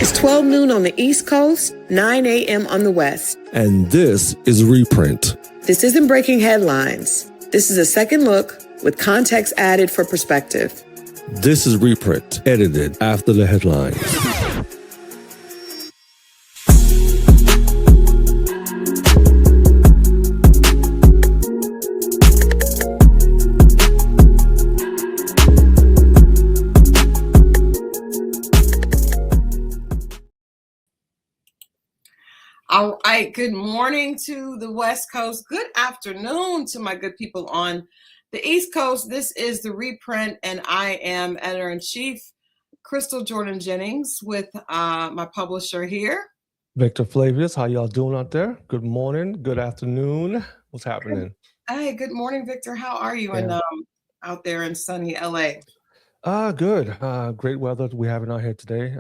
It's 12 noon on the East Coast, 9 a.m. on the West. And this is Reprint. This isn't breaking headlines. This is a second look with context added for perspective. This is Reprint, edited after the headlines. All right, good morning to the West Coast. Good afternoon to my good people on the East Coast. This is the Reprint, and I am Editor-in-Chief Crystal Jordan Jennings with my publisher here. Victor Flavius, how y'all doing out there? Good morning, good afternoon. What's happening? Hey, good morning, Victor. How are you out there in sunny LA? Good. Great weather we're having out here today.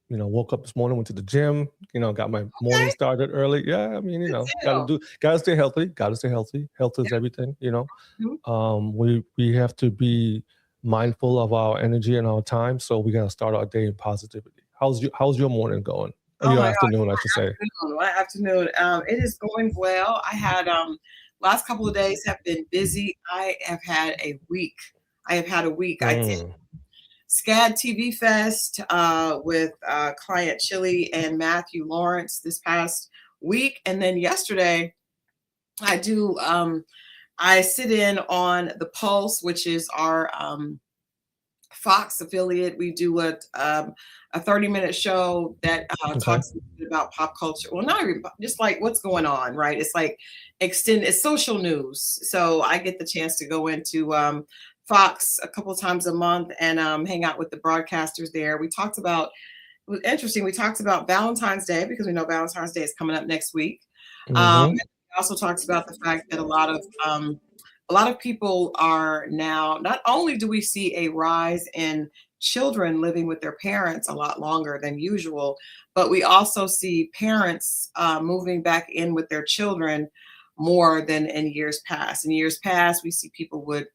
Woke up this morning, went to the gym, got my morning started early. Yeah, I mean, gotta stay healthy. Health is everything, We have to be mindful of our energy and our time. So we gotta start our day in positivity. How's your morning going? Or your afternoon, I should say. My afternoon. It is going well. I had last couple of days have been busy. I have had a week. I did SCAD TV Fest with client Chili and Matthew Lawrence this past week. And then yesterday I sit in on The Pulse, which is our Fox affiliate. We do a 30-minute show that talks about pop culture. Well, not even just like what's going on, right? It's like it's social news. So I get the chance to go into Fox a couple of times a month and hang out with the broadcasters there. It was interesting. We talked about Valentine's Day because we know Valentine's Day is coming up next week. And we also talked about the fact that a lot of people are now, not only do we see a rise in children living with their parents a lot longer than usual, but we also see parents moving back in with their children more than in years past. In years past, we see people would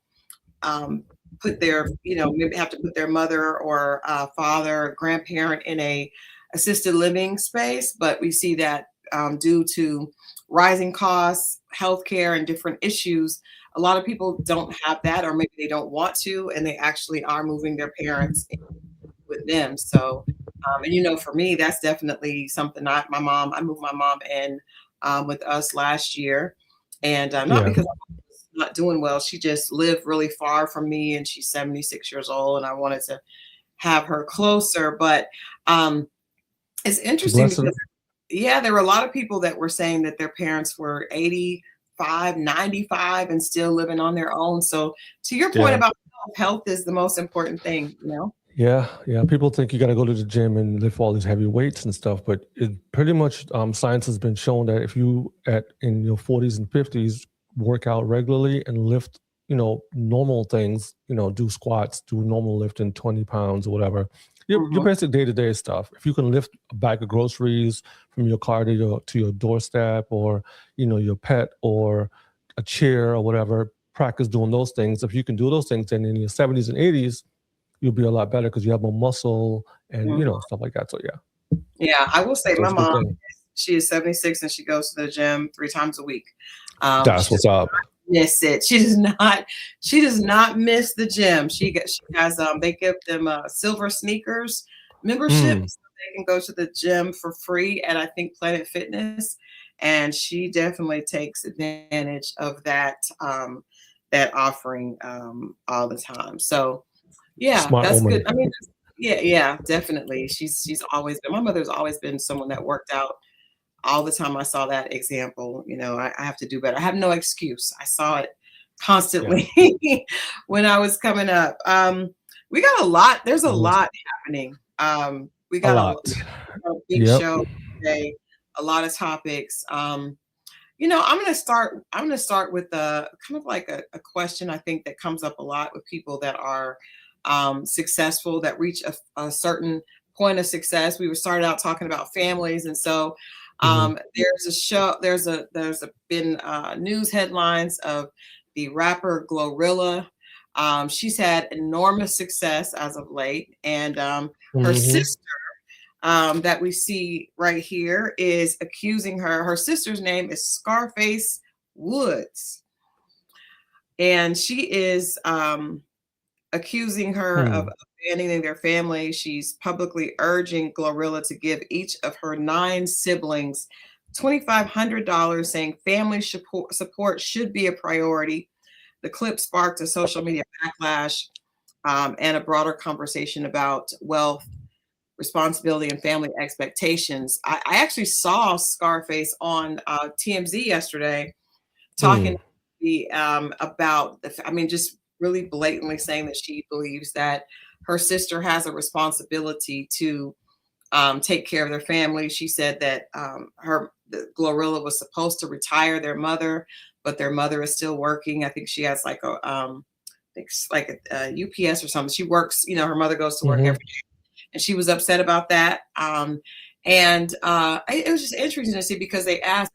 put their, maybe have to put their mother or father or grandparent in a assisted living space. But we see that due to rising costs, healthcare, and different issues, a lot of people don't have that, or maybe they don't want to, and they actually are moving their parents in with them. So, and for me, that's definitely something. I moved my mom in with us last year, and not because not doing well. She just lived really far from me, and she's 76 years old, and I wanted to have her closer. But it's interesting because, there were a lot of people that were saying that their parents were 85, 95 and still living on their own. So to your point about health is the most important thing, Yeah. People think you got to go to the gym and lift all these heavy weights and stuff, but it pretty much science has been shown that if you in your 40s and 50s work out regularly and lift, normal things, do squats, do normal lifting, 20 pounds or whatever, your basic day-to-day stuff. If you can lift a bag of groceries from your car to your doorstep, or, your pet, or a chair or whatever, practice doing those things. If you can do those things, then in your 70s and 80s, you'll be a lot better because you have more muscle and, stuff like that. So, yeah. Yeah, I will say my mom, she is 76 and she goes to the gym 3 times a week. That's what's up. Miss it. She does not miss the gym. She has they give them silver sneakers membership, so they can go to the gym for free at, I think, Planet Fitness, and she definitely takes advantage of that offering all the time. So Smart that's woman. good. I mean, yeah, definitely. She's always been, my mother's always been someone that worked out all the time. I saw that example. I have to do better. I have no excuse. I saw it constantly when I was coming up. We got a lot. There's a lot happening. We got a big show today, a lot of topics. I'm going to start with a kind of like a question I think that comes up a lot with people that are successful, that reach a certain point of success. We started out talking about families, and so there's been news headlines of the rapper Glorilla. She's had enormous success as of late, and her sister that we see right here is accusing her. Her sister's name is Scarface Woods. And she is accusing her of abandoning their family. She's publicly urging Glorilla to give each of her 9 siblings $2,500, saying family support should be a priority. The clip sparked a social media backlash and a broader conversation about wealth, responsibility, and family expectations. I actually saw Scarface on TMZ yesterday talking about, just really blatantly saying that she believes that her sister has a responsibility to take care of their family. She said that Glorilla was supposed to retire their mother, but their mother is still working. I think she has like a UPS or something. She works, her mother goes to work every day, and she was upset about that. It was just interesting to see, because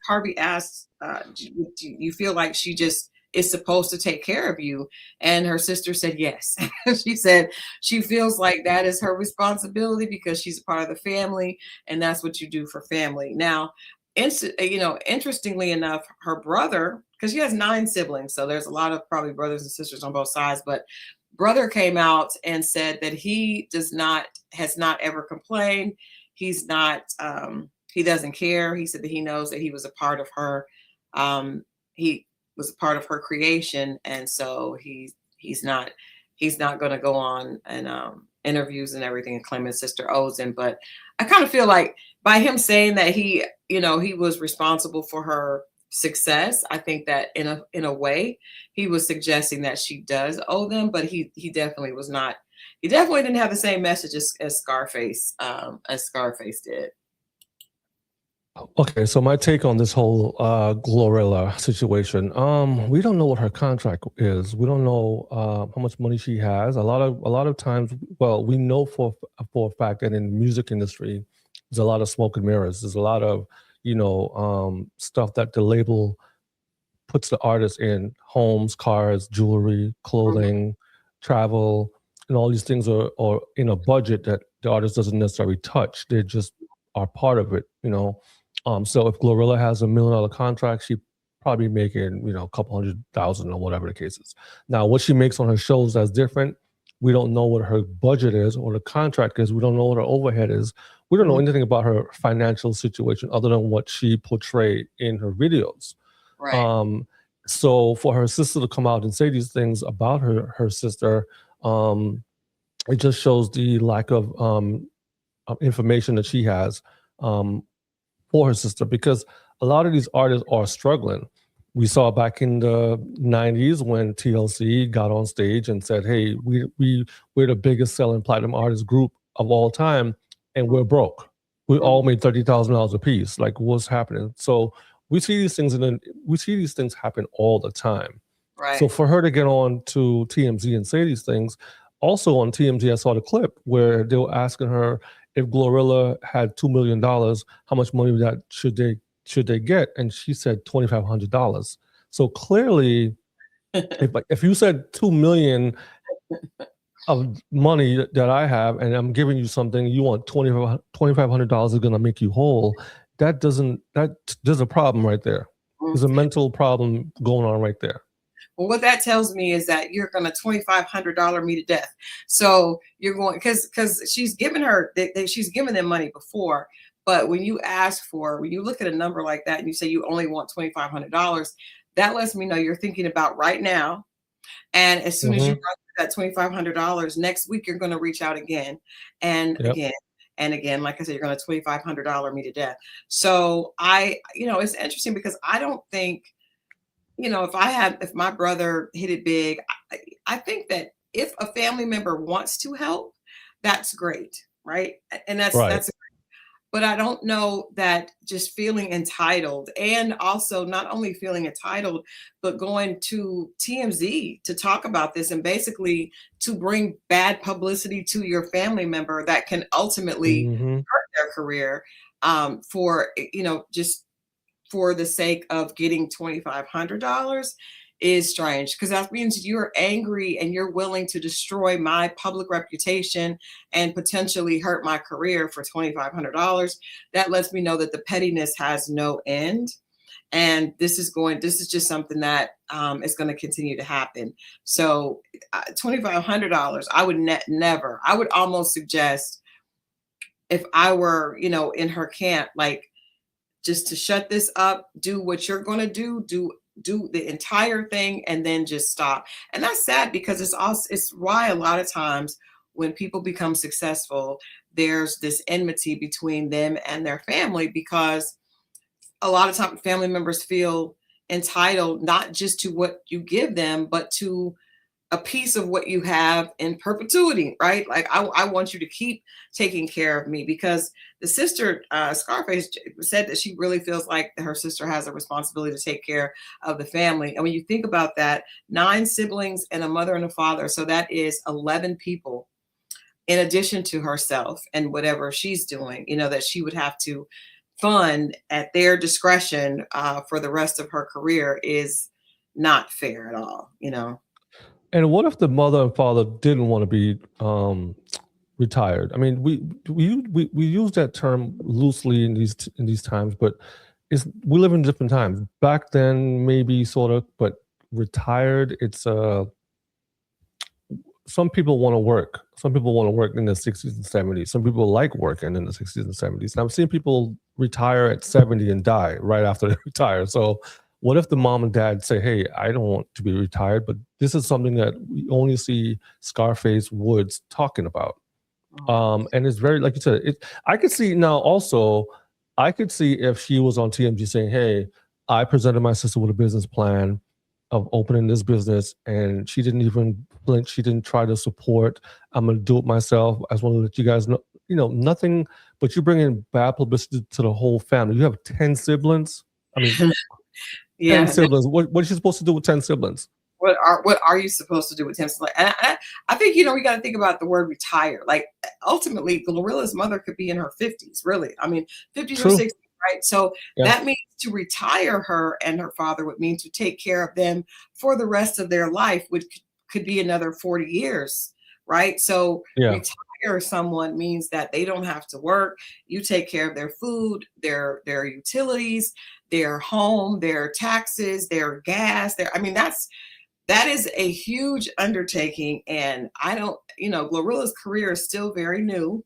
Harvey asked, do you feel like she just is supposed to take care of you? And her sister said yes. She said she feels like that is her responsibility because she's a part of the family, and that's what you do for family. Now, interestingly enough, her brother, because she has 9 siblings, so there's a lot of probably brothers and sisters on both sides, but brother came out and said that he has not ever complained. He's not, he doesn't care. He said that he knows that he was a part of her. He was a part of her creation. And so he's not going to go on and interviews and everything and claim his sister owes him. But I kind of feel like by him saying that he was responsible for her success, I think that in a way he was suggesting that she does owe them, but he definitely was not. He definitely didn't have the same message as Scarface did. Okay, so my take on this whole Glorilla situation, we don't know what her contract is. We don't know how much money she has. A lot of times, well, we know for a fact that in the music industry, there's a lot of smoke and mirrors. There's a lot of stuff that the label puts the artist in: homes, cars, jewelry, clothing, travel, and all these things are in a budget that the artist doesn't necessarily touch. They just are part of it, So if Glorilla has $1 million contract, she probably making, a couple $100,000 or whatever the case is. Now, what she makes on her shows, that's different. We don't know what her budget is or the contract is. We don't know what her overhead is. We don't know anything about her financial situation other than what she portrayed in her videos. Right. So for her sister to come out and say these things about her sister, it just shows the lack of information that she has for her sister, because a lot of these artists are struggling. We saw back in the 90s when TLC got on stage and said, hey, we're the biggest selling platinum artist group of all time, and we're broke. We all made $30,000 a piece. Like, what's happening? So we see these things happen all the time. Right. So for her to get on to TMZ and say these things, also on TMZ, I saw the clip where they were asking her if Glorilla had $2 million, how much money that should they get? And she said $2,500. So clearly, if you said $2 million of money that I have, and I'm giving you something, you want $2,500 is going to make you whole. There's a problem right there. There's a mental problem going on right there. Well, what that tells me is that you're going to $2,500 me to death. So you're going, because she's given them money before. But when you look at a number like that and you say you only want $2,500, that lets me know you're thinking about right now. And as soon as you run through that $2,500, next week you're going to reach out again and again and again. Like I said, you're going to $2,500 me to death. So it's interesting because I don't think, if my brother hit it big, I think that if a family member wants to help, that's great, right? And that's great. But I don't know that just feeling entitled, and also not only feeling entitled, but going to TMZ to talk about this and basically to bring bad publicity to your family member that can ultimately hurt their career just for the sake of getting $2,500 is strange, because that means you're angry and you're willing to destroy my public reputation and potentially hurt my career for $2,500. That lets me know that the pettiness has no end. And this is just something that is going to continue to happen. So $2,500, I would never, I would almost suggest, if I were, in her camp, like, just to shut this up, do what you're going to do the entire thing, and then just stop. And that's sad, because it's why a lot of times when people become successful, there's this enmity between them and their family, because a lot of times family members feel entitled not just to what you give them, but to a piece of what you have in perpetuity, right? Like, I want you to keep taking care of me, because the sister, Scarface, said that she really feels like her sister has a responsibility to take care of the family. And when you think about that, 9 siblings and a mother and a father, so that is 11 people, in addition to herself and whatever she's doing, that she would have to fund at their discretion for the rest of her career, is not fair at all, And what if the mother and father didn't want to be retired? I mean, we use that term loosely in these times, but we live in different times. Back then, maybe sort of, but retired, it's some people want to work. Some people want to work in the 60s and 70s. Some people like working in the 60s and 70s. And I've seen people retire at 70 and die right after they retire. So what if the mom and dad say, hey, I don't want to be retired, but this is something that we only see Scarface Woods talking about. And it's very, like you said, I could see now also, I could see if she was on TMZ saying, hey, I presented my sister with a business plan of opening this business, and she didn't even flinch. She didn't try to support. I'm going to do it myself. I just want to let you guys know, nothing, but you bring in bad publicity to the whole family. You have 10 siblings. I mean, yeah. 10 siblings. What is she supposed to do with 10 siblings? What are you supposed to do with him? And I think, we got to think about the word retire. Like, ultimately, Glorilla's mother could be in her 50s, really. I mean, 50s True. or 60s, right? So that means to retire her and her father would mean to take care of them for the rest of their life, which could be another 40 years, right? So retire someone means that they don't have to work. You take care of their food, their utilities, their home, their taxes, their gas, that is a huge undertaking. And I don't, Glorilla's career is still very new.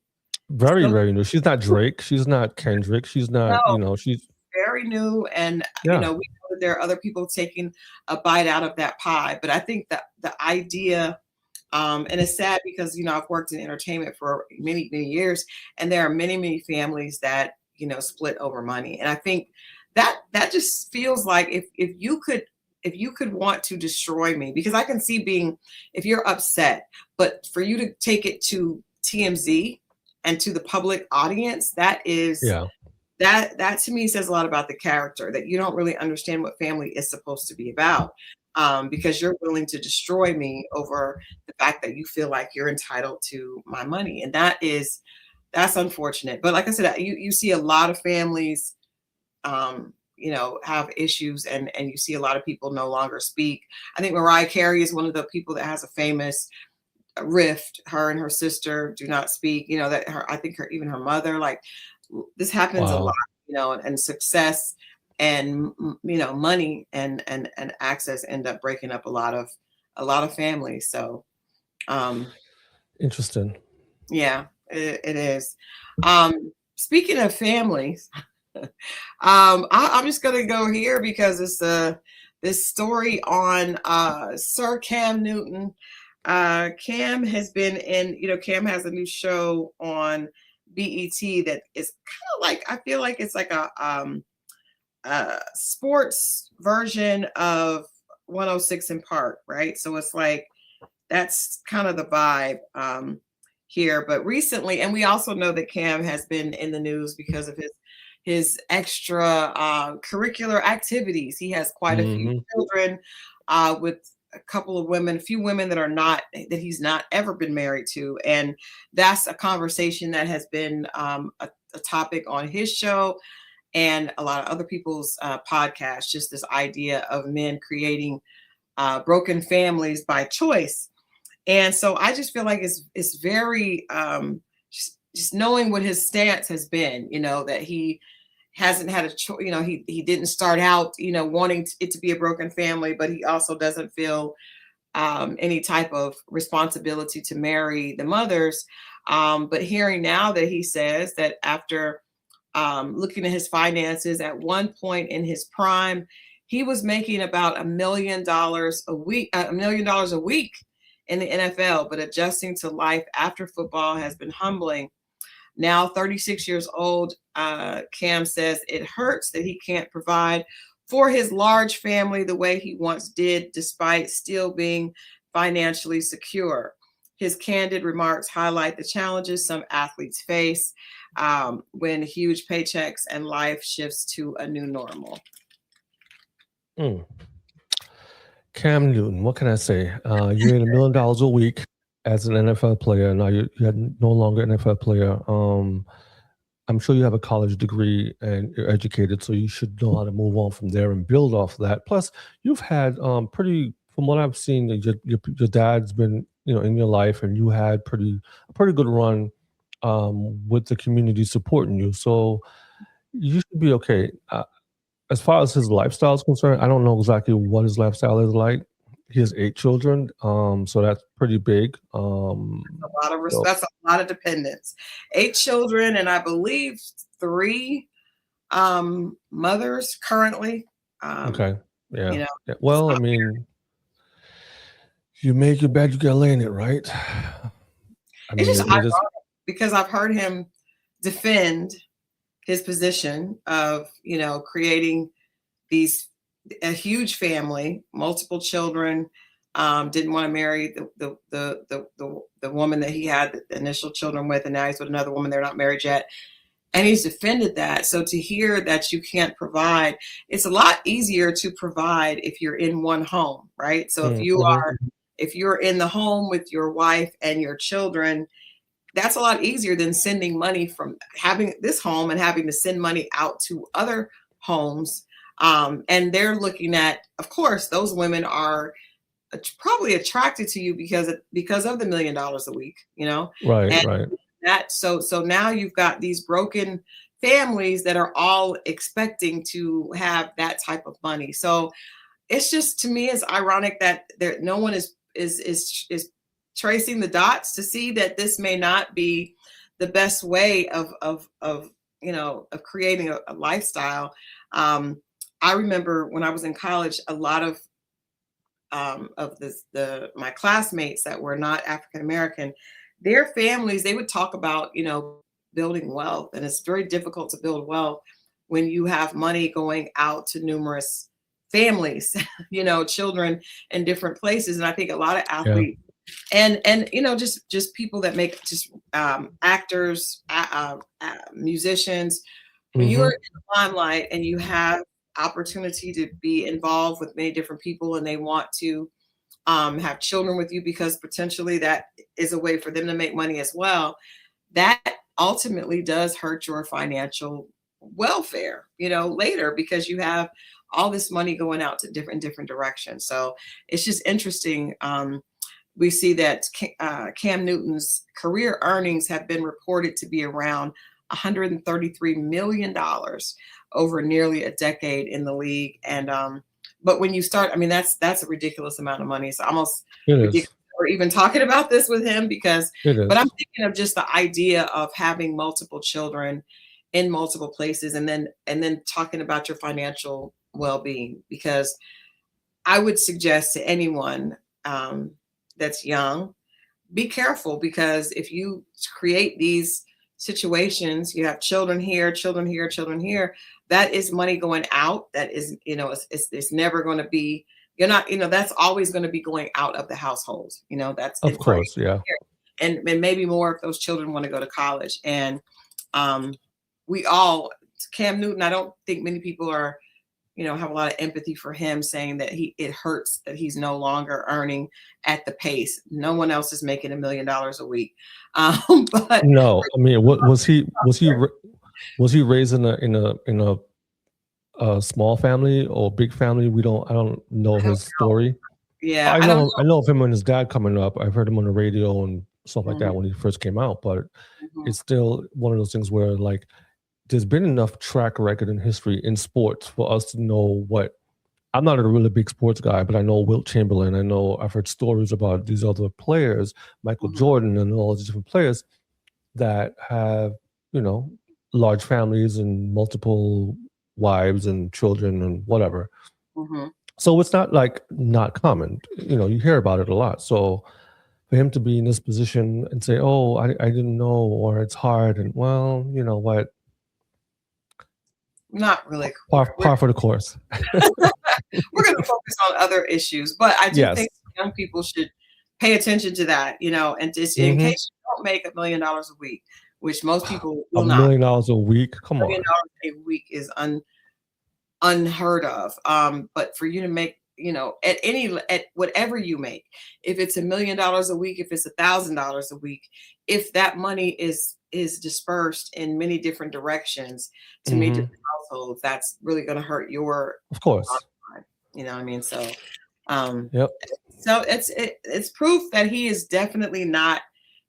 Very, very new. She's not Drake. She's not Kendrick. She's not, she's very new. And, we know that there are other people taking a bite out of that pie. But I think that the idea, and it's sad because, I've worked in entertainment for many, many years, and there are many, many families that, split over money. And I think that just feels like if you could want to destroy me, because I can see if you're upset, but for you to take it to TMZ and to the public audience, that to me says a lot about the character, that you don't really understand what family is supposed to be about, because you're willing to destroy me over the fact that you feel like you're entitled to my money. And that's unfortunate. But like I said, you see a lot of families have issues, and you see a lot of people no longer speak. I think Mariah Carey is one of the people that has a famous rift. Her and her sister do not speak, I think even her mother, like, this happens a lot, and success and, money and access end up breaking up a lot of families. So, interesting. Yeah, it is. Speaking of families, I'm just going to go here because it's this story on Sir Cam Newton. Cam has been in, Cam has a new show on BET that is kind of like, I feel like it's like a sports version of 106 in Park, right? So it's like, that's kind of the vibe here. But recently, and we also know that Cam has been in the news because of his extra curricular activities. He has quite a few children with a couple of women, a few women that he's not ever been married to. And that's a conversation that has been a topic on his show and a lot of other people's podcasts, just this idea of men creating broken families by choice. And so I just feel like it's very just knowing what his stance has been, that he hasn't had a choice, he didn't start out, wanting it to be a broken family, but he also doesn't feel any type of responsibility to marry the mothers. But hearing now that he says that after looking at his finances, at one point in his prime, he was making about $1 million a week, $1 million a week in the NFL, but adjusting to life after football has been humbling. Now 36 years old, Cam says it hurts that he can't provide for his large family the way he once did, despite still being financially secure. His candid remarks highlight the challenges some athletes face when huge paychecks and life shifts to a new normal. Cam Newton, what can I say? You made $1 million a week as an NFL player. Now you're no longer an NFL player. I'm sure you have a college degree and you're educated, so you should know how to move on from there and build off that. Plus, you've had from what I've seen, your dad's been in your life, and you had a pretty good run with the community supporting you. So you should be okay. As far as his lifestyle is concerned, I don't know exactly what his lifestyle is like. He has 8 children, so that's pretty big. That's a lot of that's a lot of dependents. 8 children, and I believe 3 mothers currently. Okay, yeah. Yeah. Well, I mean, you make your bed, you gotta lay in it, right? It's just ironic because I've heard him defend his position of creating a huge family, multiple children, didn't want to marry the woman that he had the initial children with, and now he's with another woman. They're not married yet, and he's defended that. So to hear that you can't provide, it's a lot easier to provide if you're in one home, right? So if you're in the home with your wife and your children, that's a lot easier than sending money from having this home and having to send money out to other homes. And they're looking at, of course, those women are probably attracted to you because of the $1 million a week, Right, and right. So now you've got these broken families that are all expecting to have that type of money. So it's just, to me, it's ironic that no one is tracing the dots to see that this may not be the best way of creating a lifestyle. I remember when I was in college, a lot of my classmates that were not African American, their families, they would talk about building wealth, and it's very difficult to build wealth when you have money going out to numerous families, children in different places. And I think a lot of athletes and just people that make actors, musicians, when you're in the limelight and you have opportunity to be involved with many different people, and they want to have children with you because potentially that is a way for them to make money as well, that ultimately does hurt your financial welfare, later, because you have all this money going out to different directions. So it's just interesting. We see that Cam Newton's career earnings have been reported to be around $133 million over nearly a decade in the league. And but when you start, I mean, that's a ridiculous amount of money. It's almost ridiculous we're even talking about this with him, but I'm thinking of just the idea of having multiple children in multiple places, and then talking about your financial well-being, because I would suggest to anyone that's young, be careful, because if you create these situations, you have children here, children here, children here, that is money going out. That is, it's never going to be, that's always going to be going out of the household. That's of course, yeah. And maybe more if those children want to go to college. And Cam Newton, I don't think many people are, have a lot of empathy for him, saying that it hurts that he's no longer earning at the pace. No one else is making $1 million a week. But no, I mean, was he raised in a small family or big family? I don't know his story. Yeah, I I don't know know. I know of him and his dad coming up. I've heard him on the radio and stuff like Mhm, that when he first came out, but mhm, it's still one of those things where like there's been enough track record in history in sports for us to know what. I'm not a really big sports guy, but I know Wilt Chamberlain. I know I've heard stories about these other players, Michael mhm, Jordan, and all these different players that have, you know, large families and multiple wives and children and whatever. mhm. So it's not like not common. You know, you hear about it a lot. So for him to be in this position and say, "Oh, I didn't know," or "It's hard," and well, you know what, Not really. par for the course. We're going to focus on other issues, but I do Yes. think young people should pay attention to that, and just in Hmm. case you don't make $1 million a week, which most people $1 will not. million a week. Come $1 million on. a week is unheard of. But for you to make, at whatever you make, if it's $1 million a week, if it's $1,000 a week, if that money is dispersed in many different directions to many Hmm. different households, that's really going to hurt your Of course. line. You know what I mean? Um, Yep. so it's proof that he is definitely not.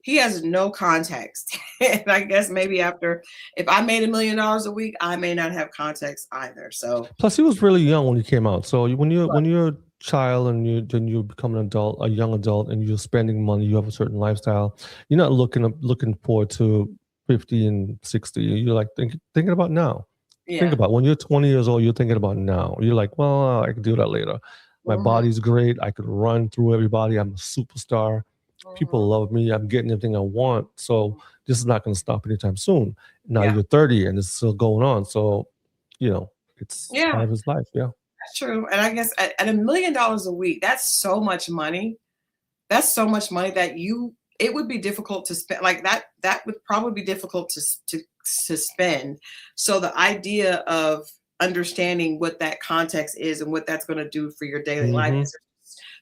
He has no context, and I guess maybe if I made $1 million a week, I may not have context either. So, Plus, he was really young when he came out. So when you're a child and you become an adult, a young adult, and you're spending money, you have a certain lifestyle. You're not looking forward to 50 and 60. You're like thinking about now. Think yeah. about when you're 20 years old. You're thinking about now. You're like, well, I can do that later. My Mhm, body's great. I could run through everybody. I'm a superstar. People mhm, love me. I'm getting everything I want. So mhm. this is not going to stop anytime soon. Now Yeah, you're 30 and it's still going on. So, it's part yeah, of his life. Yeah. that's true. And I guess at $1 million a week, that's so much money. That's so much money that it would be difficult to spend like that. That would probably be difficult to spend. So the idea of understanding what that context is and what that's going to do for your daily life Hmm. is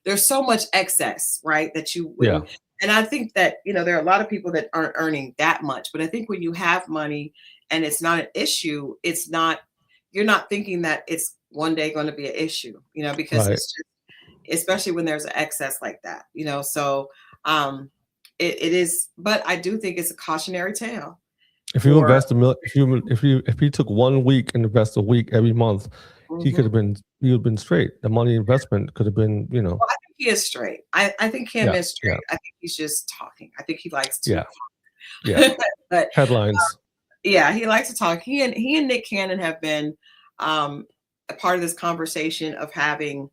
there's so much excess, right? That you Yeah. wouldn't. And I think that, there are a lot of people that aren't earning that much, but I think when you have money and it's not an issue, you're not thinking that it's one day going to be an issue, because Right. it's just, especially when there's an excess like that, so it is, but I do think it's a cautionary tale If you for. invest if he took 1 week and invest a week every month, Mhm. he would have been straight. The money investment could have been, Well, I think he is straight. I think Kim yeah, is yeah, straight. I think he's just talking. I think he likes to yeah, yeah. but Headlines. yeah, he likes to talk. He and Nick Cannon have been a part of this conversation of having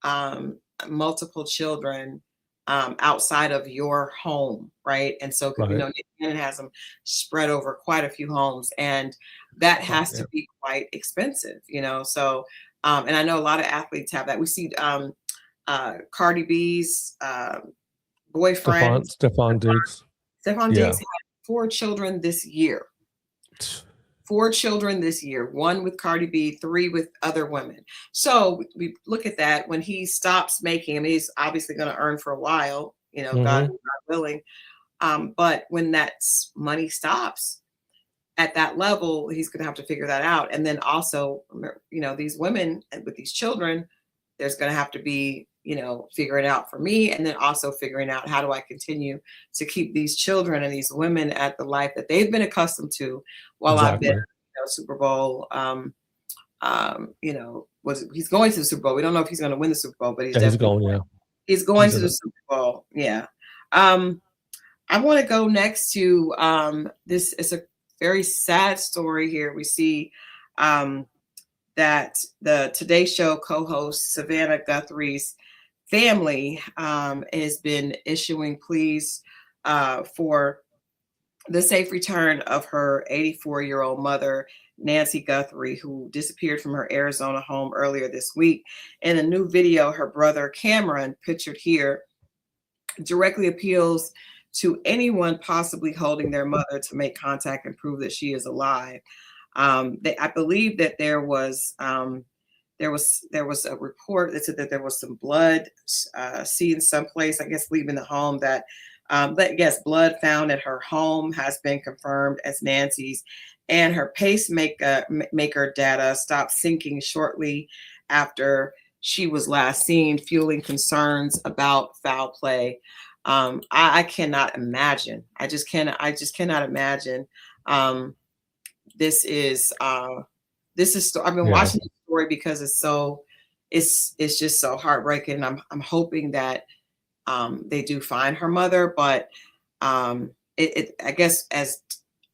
um, multiple children outside of your home, right? And so, because Right. Nick Cannon has them spread over quite a few homes, and that Right. has Yeah. to be quite expensive, So, and I know a lot of athletes have that. We see Cardi B's boyfriend, Stefan Diggs. Stephon Yeah. Diggs, had 4 children this year. 4 children this year, 1 with Cardi B, 3 with other women. So we look at that when he stops making, I mean, he's obviously going to earn for a while, God Hmm. willing. But when that money stops at that level, he's going to have to figure that out. And then also, these women with these children, there's going to have to be, figuring out for me, and then also figuring out how do I continue to keep these children and these women at the life that they've been accustomed to while I've been, Exactly. Super Bowl. He's going to the Super Bowl. We don't know if he's going to win the Super Bowl, but Yeah, he's going. Yeah. he's He going to said the it. Super Bowl. Yeah. I want to go next to this is a very sad story here. We see that the Today Show co-host Savannah Guthrie's family has been issuing pleas for the safe return of her 84-year-old mother, Nancy Guthrie, who disappeared from her Arizona home earlier this week. In a new video, her brother Cameron, pictured here, directly appeals to anyone possibly holding their mother to make contact and prove that she is alive. I believe that there was a report that said that there was some blood seen someplace, I guess, leaving the home. That yes, blood found at her home has been confirmed as Nancy's, and her pacemaker maker data stopped syncing shortly after she was last seen, fueling concerns about foul play. I cannot imagine. I just cannot imagine. This is I've been watching the story because it's just so heartbreaking. I'm hoping that they do find her mother, but I guess as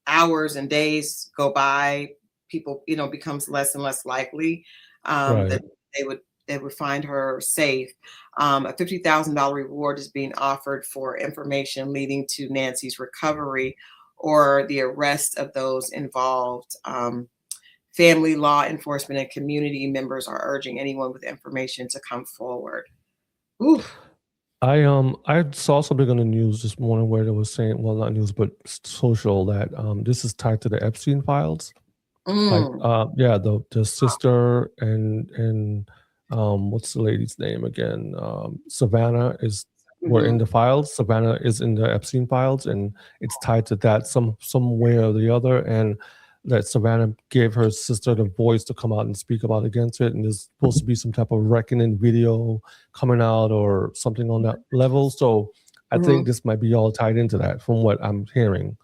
hours and days go by, people, becomes less and less likely that they would find her safe. A $50,000 reward is being offered for information leading to Nancy's recovery or the arrest of those involved. Family, law enforcement, and community members are urging anyone with information to come forward. Oof. I saw something on the news this morning where they was saying, well, not news but social, that this is tied to the Epstein files. Like the sister and what's the lady's name again? Savannah were in the files. Savannah is in the Epstein files, and it's tied to that some way or the other. And that Savannah gave her sister the voice to come out and speak about against it. And there's supposed to be some type of reckoning video coming out or something on that level. So I think this might be all tied into that from what I'm hearing.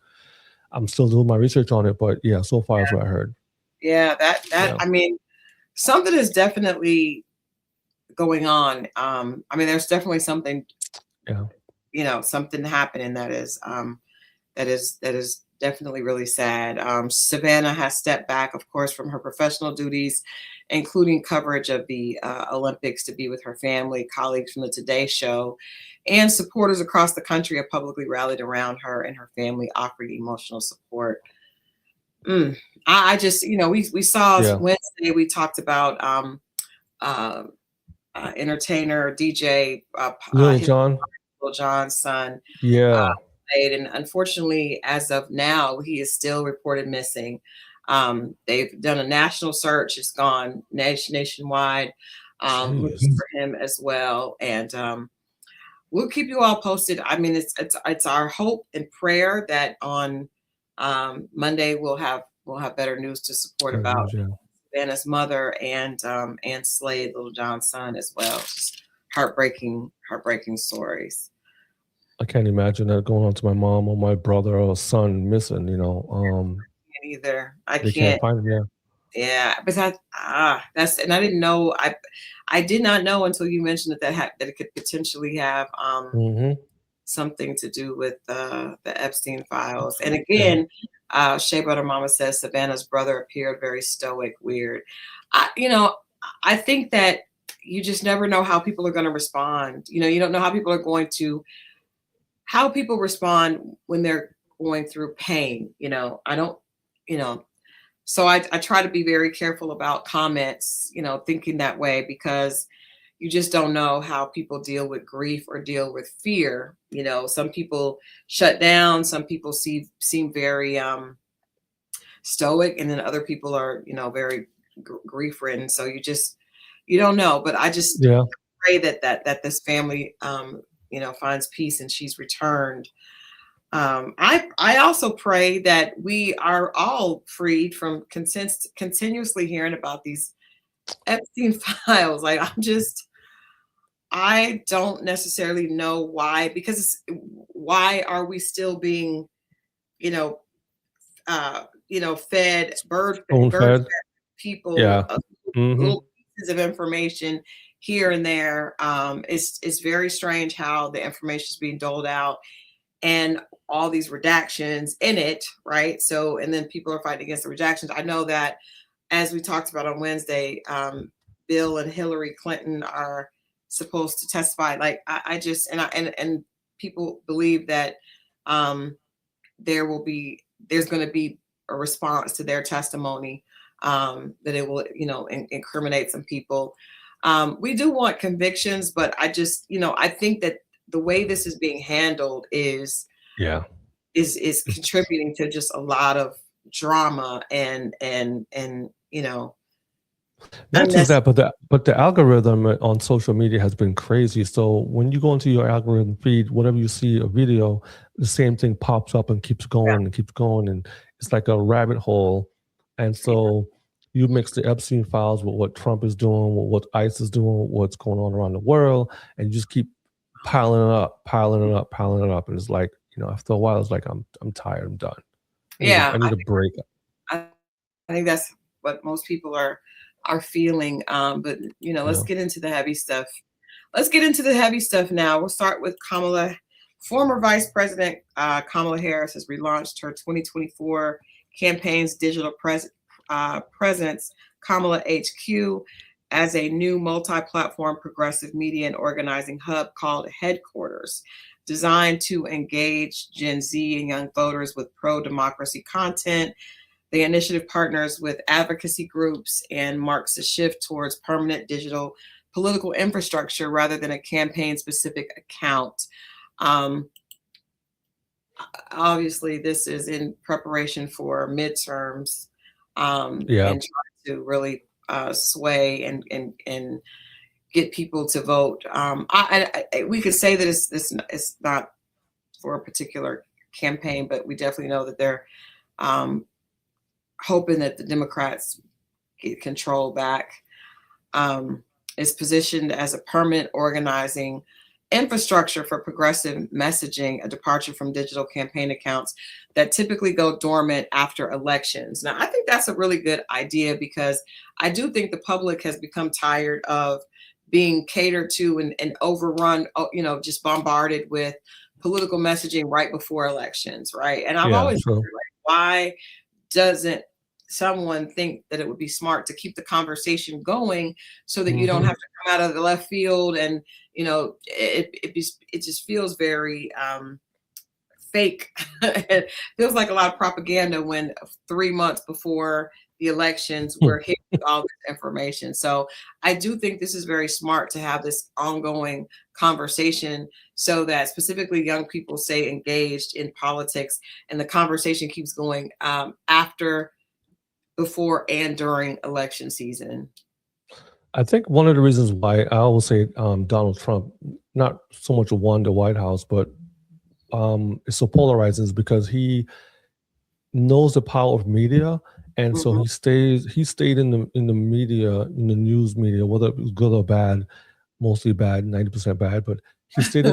I'm still doing my research on it, but yeah, so far is what I heard. Yeah, I mean, something is definitely going on. There's definitely something, something happening that is definitely really sad. Savannah has stepped back, of course, from her professional duties, including coverage of the Olympics, to be with her family. Colleagues from the Today Show and supporters across the country have publicly rallied around her and her family, offering emotional support. I just, we saw Wednesday, we talked about entertainer, DJ, Lil Jon's son. Yeah. And unfortunately, as of now, he is still reported missing. They've done a national search. It's gone nationwide, looking for him as well. And we'll keep you all posted. I mean, it's our hope and prayer that on Monday we'll have better news to support about Savannah's mother and Slade, Lil Jon's son as well. Just heartbreaking stories. I can't imagine that going on to my mom or my brother or son missing, I can't either. I can't find him. Yeah, but and I didn't know. I did not know until you mentioned that it could potentially have something to do with the Epstein files. And again, Shea Butter Mama says Savannah's brother appeared very stoic, weird. I think that you just never know how people are going to respond. You don't know how people are going to. How people respond when they're going through pain, I don't, so I try to be very careful about comments, thinking that way, because you just don't know how people deal with grief or deal with fear. Some people shut down, some people seem very stoic, and then other people are, very grief ridden. So you don't know, but I just pray that this family, finds peace and she's returned. I also pray that we are all freed from continuously hearing about these Epstein files. Like, I don't necessarily know why, because why are we still being, fed bird people little pieces of information here and there. It's very strange how the information is being doled out and all these redactions in it, right? So, and then people are fighting against the redactions. I know that, as we talked about on Wednesday, Bill and Hillary Clinton are supposed to testify. Like, and people believe that there's going to be a response to their testimony, that it will, incriminate some people. We do want convictions, but I think that the way this is being handled is contributing to just a lot of drama and not just that, but the algorithm on social media has been crazy. So when you go into your algorithm feed, whenever you see a video, the same thing pops up and keeps going and keeps going, and it's like a rabbit hole. And so you mix the Epstein files with what Trump is doing, with what ICE is doing, what's going on around the world, and you just keep piling it up, and it's like, after a while, it's like I'm tired, I'm done. I need a break. I think that's what most people are feeling. But let's get into the heavy stuff. Let's get into the heavy stuff now. We'll start with Kamala. Former Vice President Kamala Harris has relaunched her 2024 campaign's digital presence, Kamala HQ, as a new multi-platform progressive media and organizing hub called Headquarters, designed to engage Gen Z and young voters with pro-democracy content. The initiative partners with advocacy groups and marks a shift towards permanent digital political infrastructure rather than a campaign-specific account. Obviously, this is in preparation for midterms, and trying to really sway and get people to vote. We could say that it's not for a particular campaign, but we definitely know that they're hoping that the Democrats get control back. Is positioned as a permanent organizing infrastructure for progressive messaging, a departure from digital campaign accounts that typically go dormant after elections. Now, I think that's a really good idea, because I do think the public has become tired of being catered to and overrun, just bombarded with political messaging right before elections, right? And I've always wondered, why doesn't someone think that it would be smart to keep the conversation going so that you don't have to come out of the left field, and it just feels very fake. It feels like a lot of propaganda when 3 months before the elections we're hitting all this information. So I do think this is very smart to have this ongoing conversation so that specifically young people stay engaged in politics, and the conversation keeps going after, before, and during election season. I think one of the reasons why I always say Donald Trump, not so much won the White House, but it's so polarizing, is because he knows the power of media, and so he stayed in the media, in the news media, whether it was good or bad, mostly bad, 90% bad, but he stayed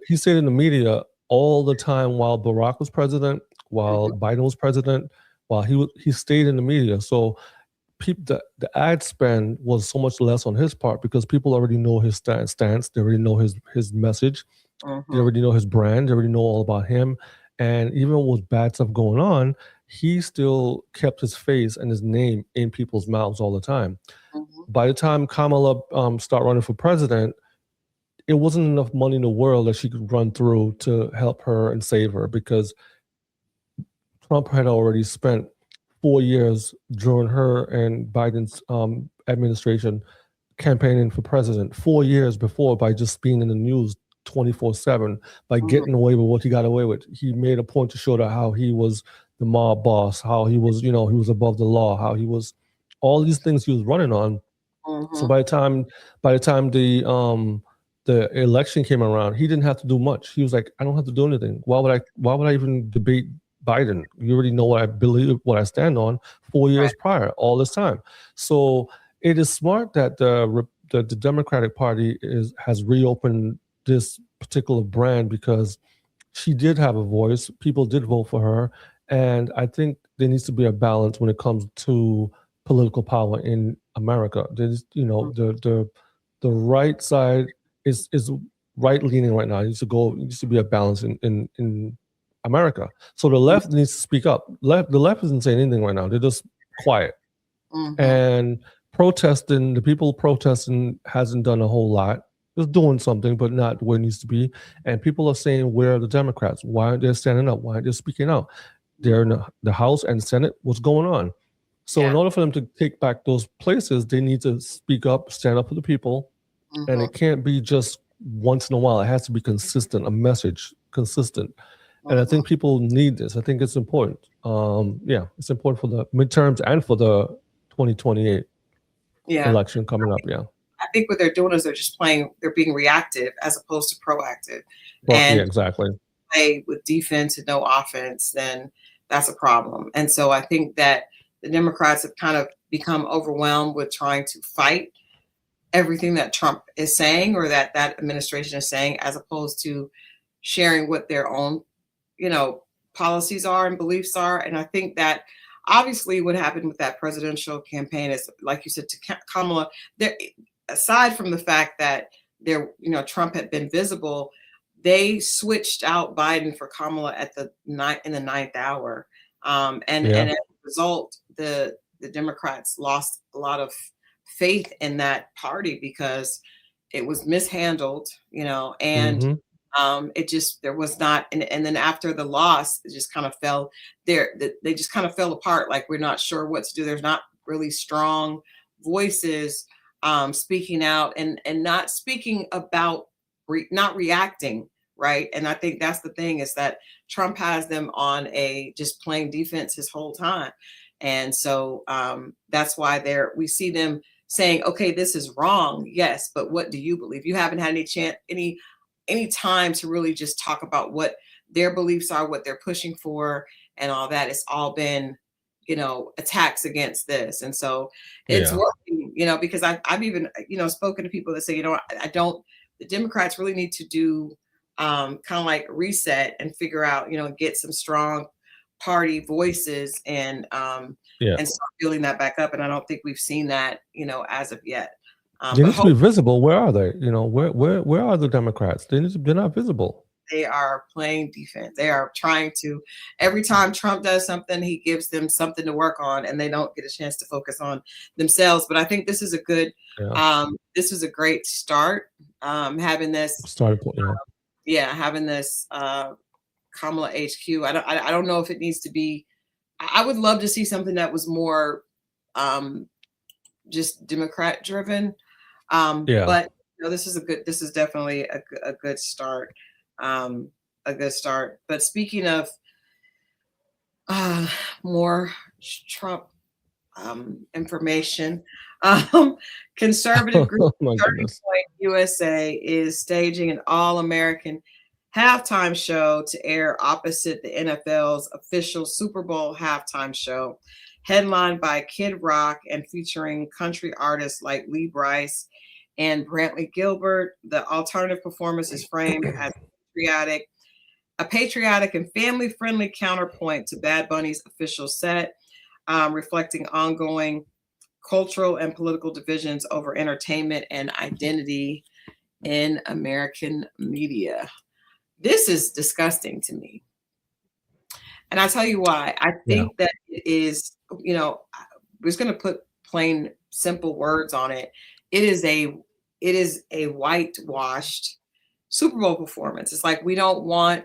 he stayed in the media all the time while Barack was president, while Biden was president, while he stayed in the media. So the ad spend was so much less on his part, because people already know his stance. They already know his message. They already know his brand. They already know all about him. And even with bad stuff going on, he still kept his face and his name in people's mouths all the time. By the time Kamala started running for president, it wasn't enough money in the world that she could run through to help her and save her, because Trump had already spent 4 years during her and Biden's administration campaigning for president, 4 years before, by just being in the news 24/7, by getting away with what he got away with. He made a point to show that how he was the mob boss, how he was, he was above the law, how he was, all these things he was running on. So by the time the election came around, he didn't have to do much. He was like, I don't have to do anything. Why would I even debate Biden? You already know what I believe, what I stand on 4 years prior, all this time. So it is smart that the Democratic Party has reopened this particular brand, because she did have a voice. People did vote for her. And I think there needs to be a balance when it comes to political power in America. There's, the right side is right leaning right now. It needs to be a balance in America. So the left needs to speak up. The left isn't saying anything right now. They're just quiet. And the people protesting hasn't done a whole lot. It's doing something, but not where it needs to be. And people are saying, where are the Democrats? Why aren't they standing up? Why aren't they speaking out? They're in the House and Senate. What's going on? So in order for them to take back those places, they need to speak up, stand up for the people. And it can't be just once in a while. It has to be consistent, a message, consistent. And I think people need this. I think it's important. It's important for the midterms and for the 2028 election coming up. I think what they're doing is they're being reactive as opposed to proactive. And exactly. Play with defense and no offense, then that's a problem. And so I think that the Democrats have kind of become overwhelmed with trying to fight everything that Trump is saying or that administration is saying, as opposed to sharing what their own, policies are and beliefs are. And I think that obviously what happened with that presidential campaign is, like you said, to Kamala, there, aside from the fact that Trump had been visible, they switched out Biden for Kamala in the ninth hour. And as a result, the Democrats lost a lot of faith in that party because it was mishandled, and there was not, and then after the loss, it just kind of fell there. They just kind of fell apart. Like, we're not sure what to do. There's not really strong voices speaking out and not speaking about, not reacting. Right. And I think that's the thing, is that Trump has them on a just playing defense his whole time. And so that's why we see them saying, okay, this is wrong. Yes. But what do you believe? You haven't had any time to really just talk about what their beliefs are, what they're pushing for and all that. It's all been, attacks against this. And so it's working, because I've even, spoken to people that say, the Democrats really need to do kind of like reset and figure out, get some strong party voices and start building that back up. And I don't think we've seen that, as of yet. They need to be visible. Where are they? Where are the Democrats? They're not visible. They are playing defense. They are trying to, every time Trump does something, he gives them something to work on, and they don't get a chance to focus on themselves. But I think this is a good, this was a great start, having this starting point. Having this Kamala HQ. I don't know if it needs to be. I would love to see something that was more just Democrat driven. But this is definitely a good start. A good start. But speaking of more Trump information, conservative group Turning Point USA is staging an all-American halftime show to air opposite the NFL's official Super Bowl halftime show, headlined by Kid Rock and featuring country artists like Brice and Brantley Gilbert. The alternative performance is framed as a patriotic and family-friendly counterpoint to Bad Bunny's official set, reflecting ongoing cultural and political divisions over entertainment and identity in American media. This is disgusting to me. And I'll tell you why. I think that it is, we're just going to put plain, simple words on it. It is a whitewashed Super Bowl performance. It's like, we want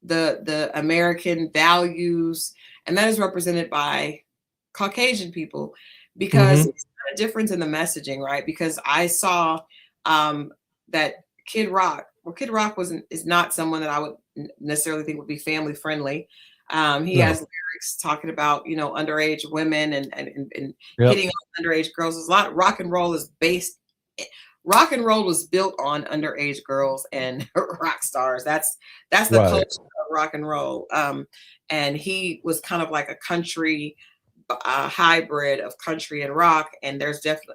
the American values, and that is represented by Caucasian people, because it's a difference in the messaging, right? Because I saw that Kid Rock is not someone that I would necessarily think would be family friendly. He has lyrics talking about, underage women and hitting on underage girls. There's a lot. Rock and roll was built on underage girls and rock stars. That's the culture of rock and roll. And he was kind of like a country hybrid of country and rock. And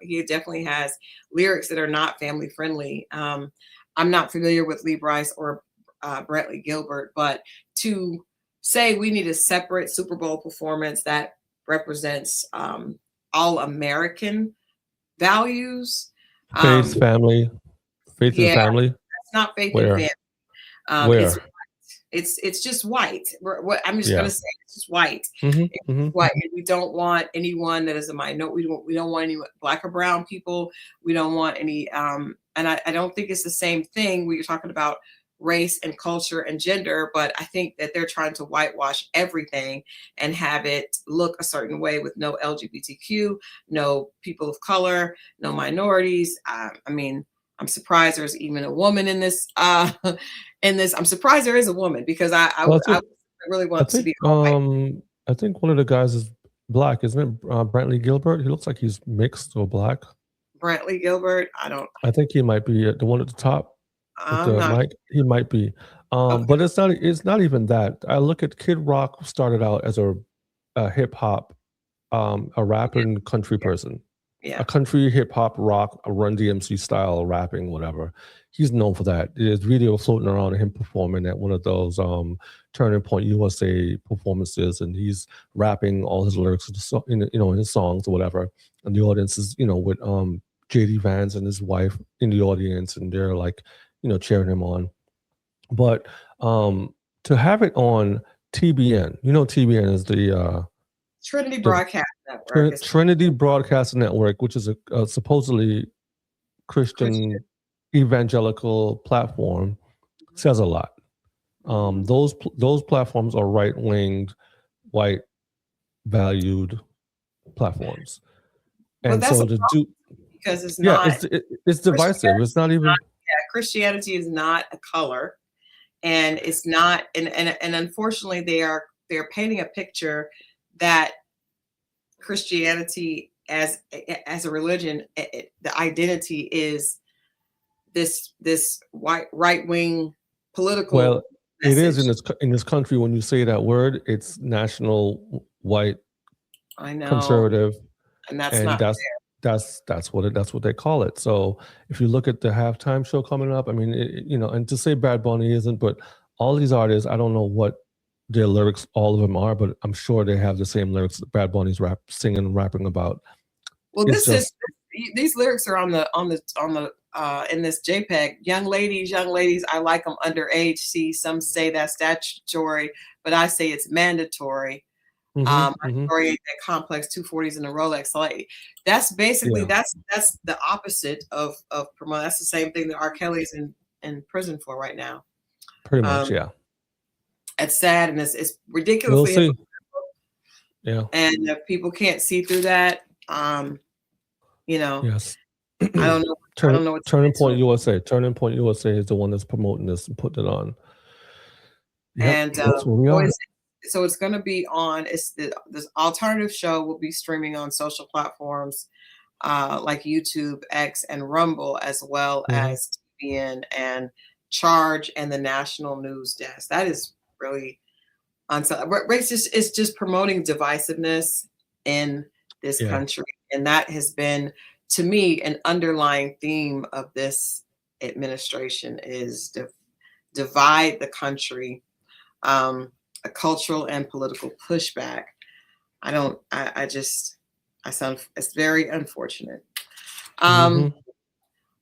he definitely has lyrics that are not family friendly. I'm not familiar with Brice or Brantley Gilbert, but to say we need a separate Super Bowl performance that represents all American values. Faith, family, faith and family. That's not faith and family. Where? It's just white. I'm just gonna say it's just white. It's white. And we don't want anyone that is a minority. We don't want any Black or brown people. We don't want any. And I don't think it's the same thing when you're talking about race and culture and gender, but I think that they're trying to whitewash everything and have it look a certain way with no LGBTQ, no people of color, no minorities. I'm surprised there's even a woman in this. I'm surprised there is a woman, because I really want to be. I think one of the guys is Black, isn't it? Brantley Gilbert. He looks like he's mixed or Black. Brantley Gilbert. I think he might be the one at the top. He might be. But it's not even that. I look at Kid Rock started out as a a hip hop, a rap and country person. Yeah. A country, hip hop, rock, a Run DMC style rapping, whatever. He's known for that. There's video floating around of him performing at one of those Turning Point USA performances, and he's rapping all his lyrics in his songs or whatever. And the audience is, with JD Vance and his wife in the audience, and they're like, cheering him on. But to have it on TBN, TBN is the Trinity Broadcast Network. Trinity Broadcast Network, which is a supposedly Christian evangelical platform, says a lot. Those platforms are right-winged, white valued platforms, and well, so to do because it's not. It's divisive. It's not even. Christianity is not a color, and it's not. And unfortunately, they're painting a picture that Christianity as a religion, the identity is this right wing political. Well, message. It is in this country. When you say that word, it's national white, I know, conservative, and that's what they call it. So if you look at the halftime show coming up, I mean, and to say Bad Bunny isn't, but all these artists, I don't know what their lyrics, all of them are, but I'm sure they have the same lyrics that Bad Bunny's rapping about. Well, these lyrics are on the in this JPEG. Young ladies, I like them underage. See, some say that's statutory, but I say it's mandatory. My story ain't that complex. 240s in a Rolex. So that's basically that's the opposite of promote. That's the same thing that R. Kelly's in prison for right now. Pretty much, yeah. It's sad and it's ridiculously. We'll see. Yeah. And if people can't see through that, Yes. I don't know. Turning Point USA. Turning Point USA is the one that's promoting this and putting it on. Yep, and that's where we are. So it's going to be on. This alternative show will be streaming on social platforms like YouTube, X, and Rumble, as well as TBN and Charge and the National News Desk. That is really it's just promoting divisiveness in this country, and that has been, to me, an underlying theme of this administration is divide the country, a cultural and political pushback. It's very unfortunate.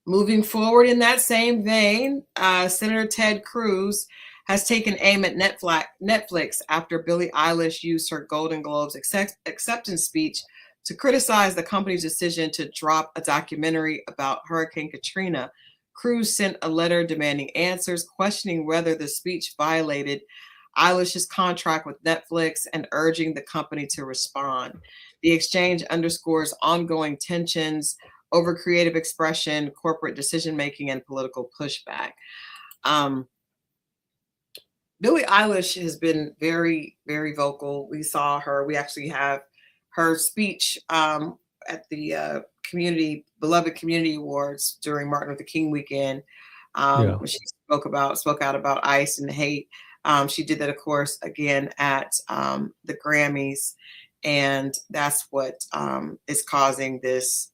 Moving forward in that same vein, Senator Ted Cruz has taken aim at Netflix after Billie Eilish used her Golden Globes acceptance speech to criticize the company's decision to drop a documentary about Hurricane Katrina. Cruz sent a letter demanding answers, questioning whether the speech violated Eilish's contract with Netflix and urging the company to respond. The exchange underscores ongoing tensions over creative expression, corporate decision-making, and political pushback. Billie Eilish has been very, very vocal. We saw her. We actually have her speech at the beloved community awards during Martin Luther King weekend. When she spoke out about ICE and hate. She did that, of course, again at the Grammys, and that's what is causing this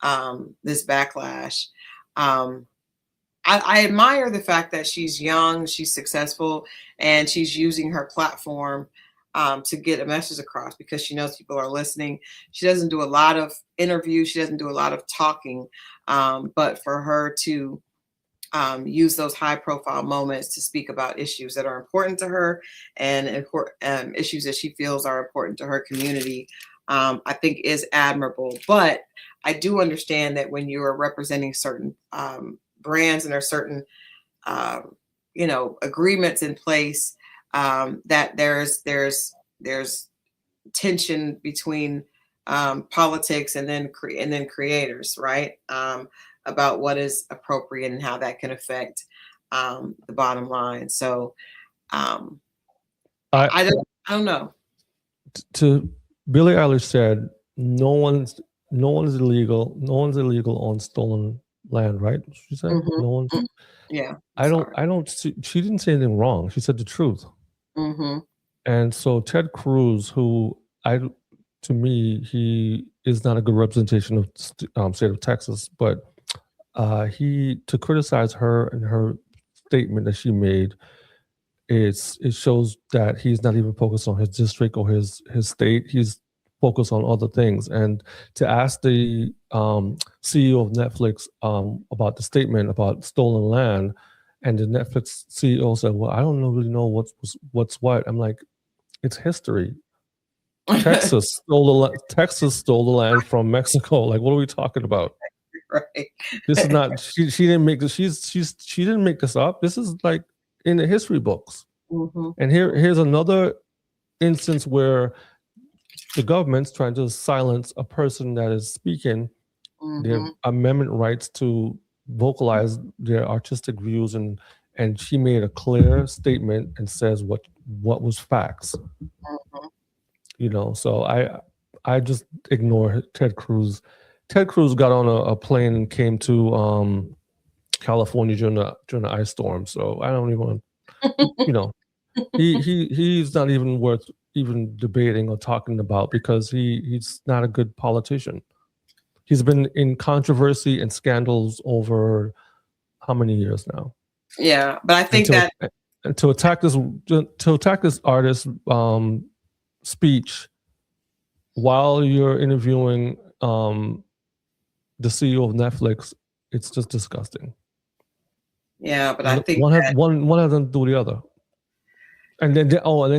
backlash. I admire the fact that she's young, she's successful, and she's using her platform to get a message across because she knows people are listening. She doesn't do a lot of interviews. She doesn't do a lot of talking. But for her to use those high-profile moments to speak about issues that are important to her and issues that she feels are important to her community, I think is admirable. But I do understand that when you are representing certain brands and there are certain, agreements in place, that there's tension between politics and then creators, right? About what is appropriate and how that can affect the bottom line. So I don't know. To Billie Eilish said, no one's illegal. No one's illegal on stolen land, right? She said no one's. Yeah. I don't see. She didn't say anything wrong. She said the truth. And so Ted Cruz, who to me, he is not a good representation of state of Texas. But to criticize her and her statement that she made, it shows that he's not even focused on his district or his state. He's focused on other things. And to ask the CEO of Netflix about the statement about stolen land, and the Netflix CEO said, "Well, I don't really know what's what." I'm like, it's history. Texas stole the land from Mexico. Like, what are we talking about? Right. This is not. She didn't make this. She didn't make this up. This is like in the history books. Mm-hmm. And here's another instance where the government's trying to silence a person that is speaking their amendment rights to vocalize their artistic views, and she made a clear statement and says what was facts. You know, so I just ignore Ted Cruz. Ted Cruz got on a plane and came to California during the ice storm. So I don't even want to, you know, he's not even worth even debating or talking about, because he's not a good politician. He's been in controversy and scandals over how many years now? Yeah, but I think to attack this artist's speech while you're interviewing the CEO of Netflix, it's just disgusting. Yeah, but I think one has nothing to do with the other. And then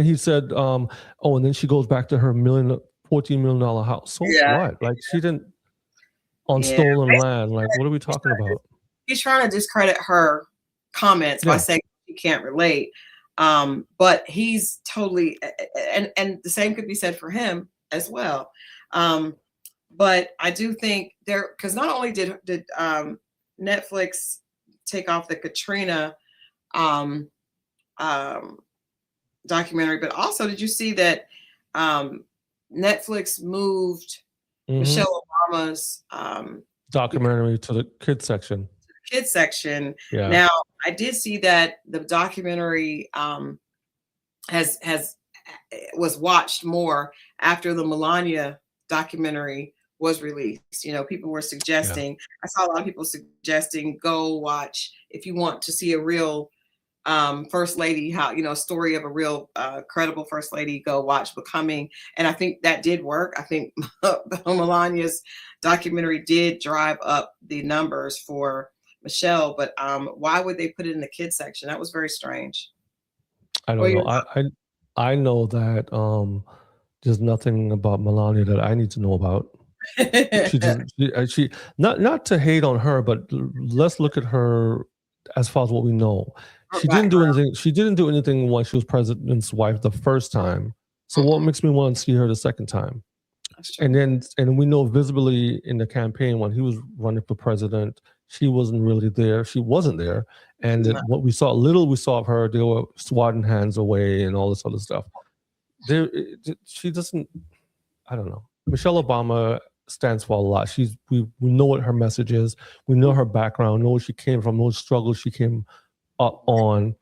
he said, and then she goes back to her $14 million house. So what? Like, she didn't on stolen land. Like, what are we talking about? He's trying to discredit her comments by saying he can't relate. But he's totally, and the same could be said for him as well. But I do think because not only did Netflix take off the Katrina documentary, but also, did you see that Netflix moved Michelle Obama's documentary to the kids section? Yeah. Now, I did see that the documentary was watched more after the Melania documentary was released. You know, people were suggesting. I saw a lot of people suggesting, go watch if you want to see a real first lady, story of a real credible first lady, go watch Becoming. And I think that did work. I think Melania's documentary did drive up the numbers for Michelle, but why would they put it in the kids section? That was very strange. I don't know. I know that there's nothing about Melania that I need to know about. She not to hate on her, but let's look at her as far as what we know. She didn't do anything. She didn't do anything when she was president's wife the first time. So what makes me want to see her the second time? And we know visibly in the campaign when he was running for president, she wasn't really there. She wasn't there. And what we saw of her, they were swatting hands away and all this other stuff. She doesn't. I don't know. Michelle Obama stands for a lot. We know what her message is. We know her background. Know where she came from. Know what struggles she came up on.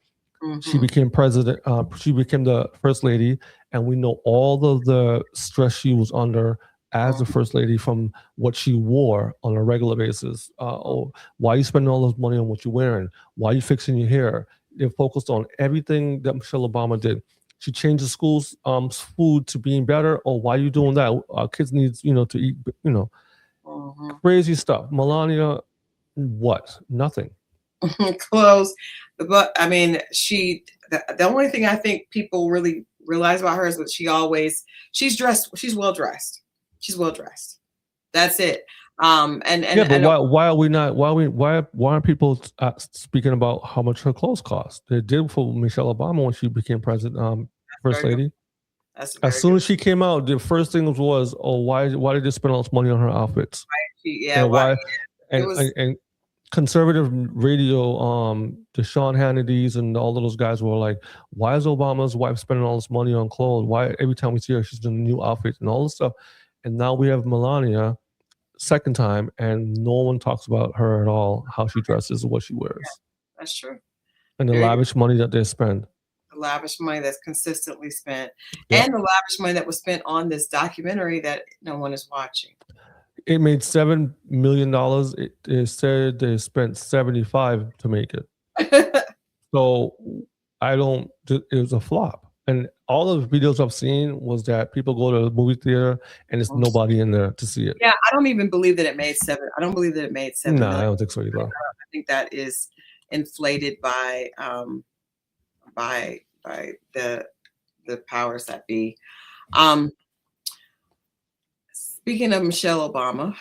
She became president. She became the first lady, and we know all of the stress she was under as the first lady, from what she wore on a regular basis. Why are you spending all this money on what you're wearing? Why are you fixing your hair? They're focused on everything that Michelle Obama did. She changed the school's food to being better. Oh, why are you doing that? Our kids need, to eat, crazy stuff. Melania, what? Nothing. Clothes. But I mean, the only thing I think people really realize about her is that she's well dressed. She's well dressed. That's it. But why aren't people speaking about how much her clothes cost? They did for Michelle Obama when she became president, first lady. As soon as she came out, the first thing was, why did they spend all this money on her outfits? And conservative radio, the Sean Hannitys and all of those guys were like, why is Obama's wife spending all this money on clothes? Why every time we see her, she's in a new outfit and all this stuff? And now we have Melania, second time, and no one talks about her at all, how she dresses or what she wears. That's true. And the lavish money that they spend. lavish money that's consistently spent, Yep. and the lavish money that was spent on this documentary that no one is watching. It made $7 million. It said they spent 75 to make it. So it was a flop. And all of the videos I've seen was that people go to the movie theater and there's nobody in there to see it. Yeah, I don't even believe that it made seven. I don't believe that it made 7 No, million. I don't think so either. I think that is inflated by the powers that be. Speaking of Michelle Obama,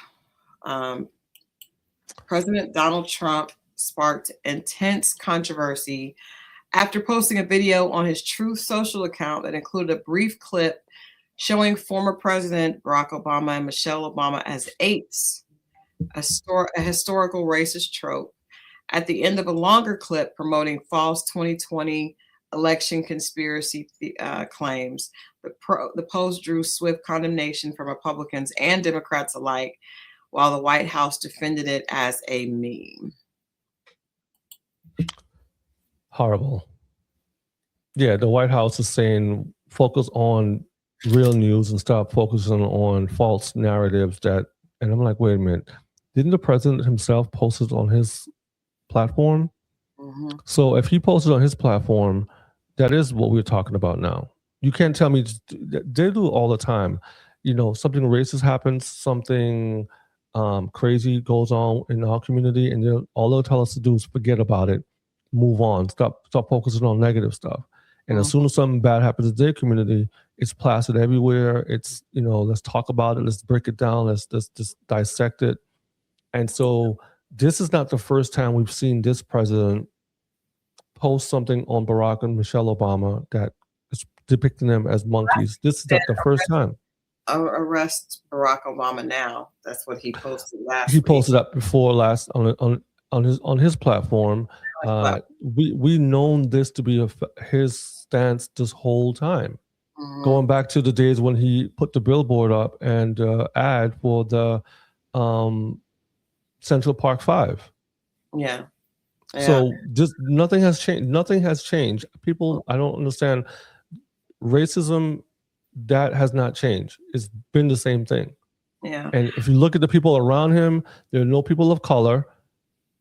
President Donald Trump sparked intense controversy after posting a video on his Truth Social account that included a brief clip showing former President Barack Obama and Michelle Obama as apes, a historical racist trope, at the end of a longer clip promoting false 2020 election conspiracy claims. The post drew swift condemnation from Republicans and Democrats alike, while the White House defended it as a meme. Horrible. Yeah, the White House is saying focus on real news and stop focusing on false narratives and I'm like, wait a minute. Didn't the president himself post it on his platform? Mm-hmm. So if he posted on his platform, that is what we're talking about now. You can't tell me, they do it all the time. Something racist happens, something crazy goes on in our community, and all they'll tell us to do is forget about it, move on, stop focusing on negative stuff. And as soon as something bad happens in their community, it's plastered everywhere. It's, let's talk about it, let's break it down, let's just dissect it. And so this is not the first time we've seen this president post something on Barack and Michelle Obama that is depicting them as monkeys. This is not the first time. Arrest Barack Obama now. That's what he posted last He week. posted that before last on his platform. We known this to be his stance this whole time. Mm-hmm. Going back to the days when he put the billboard up and ad for the Central Park 5. Yeah. So just nothing has changed. Nothing has changed. People, I don't understand. Racism, that has not changed. It's been the same thing. Yeah. And if you look at the people around him, there are no people of color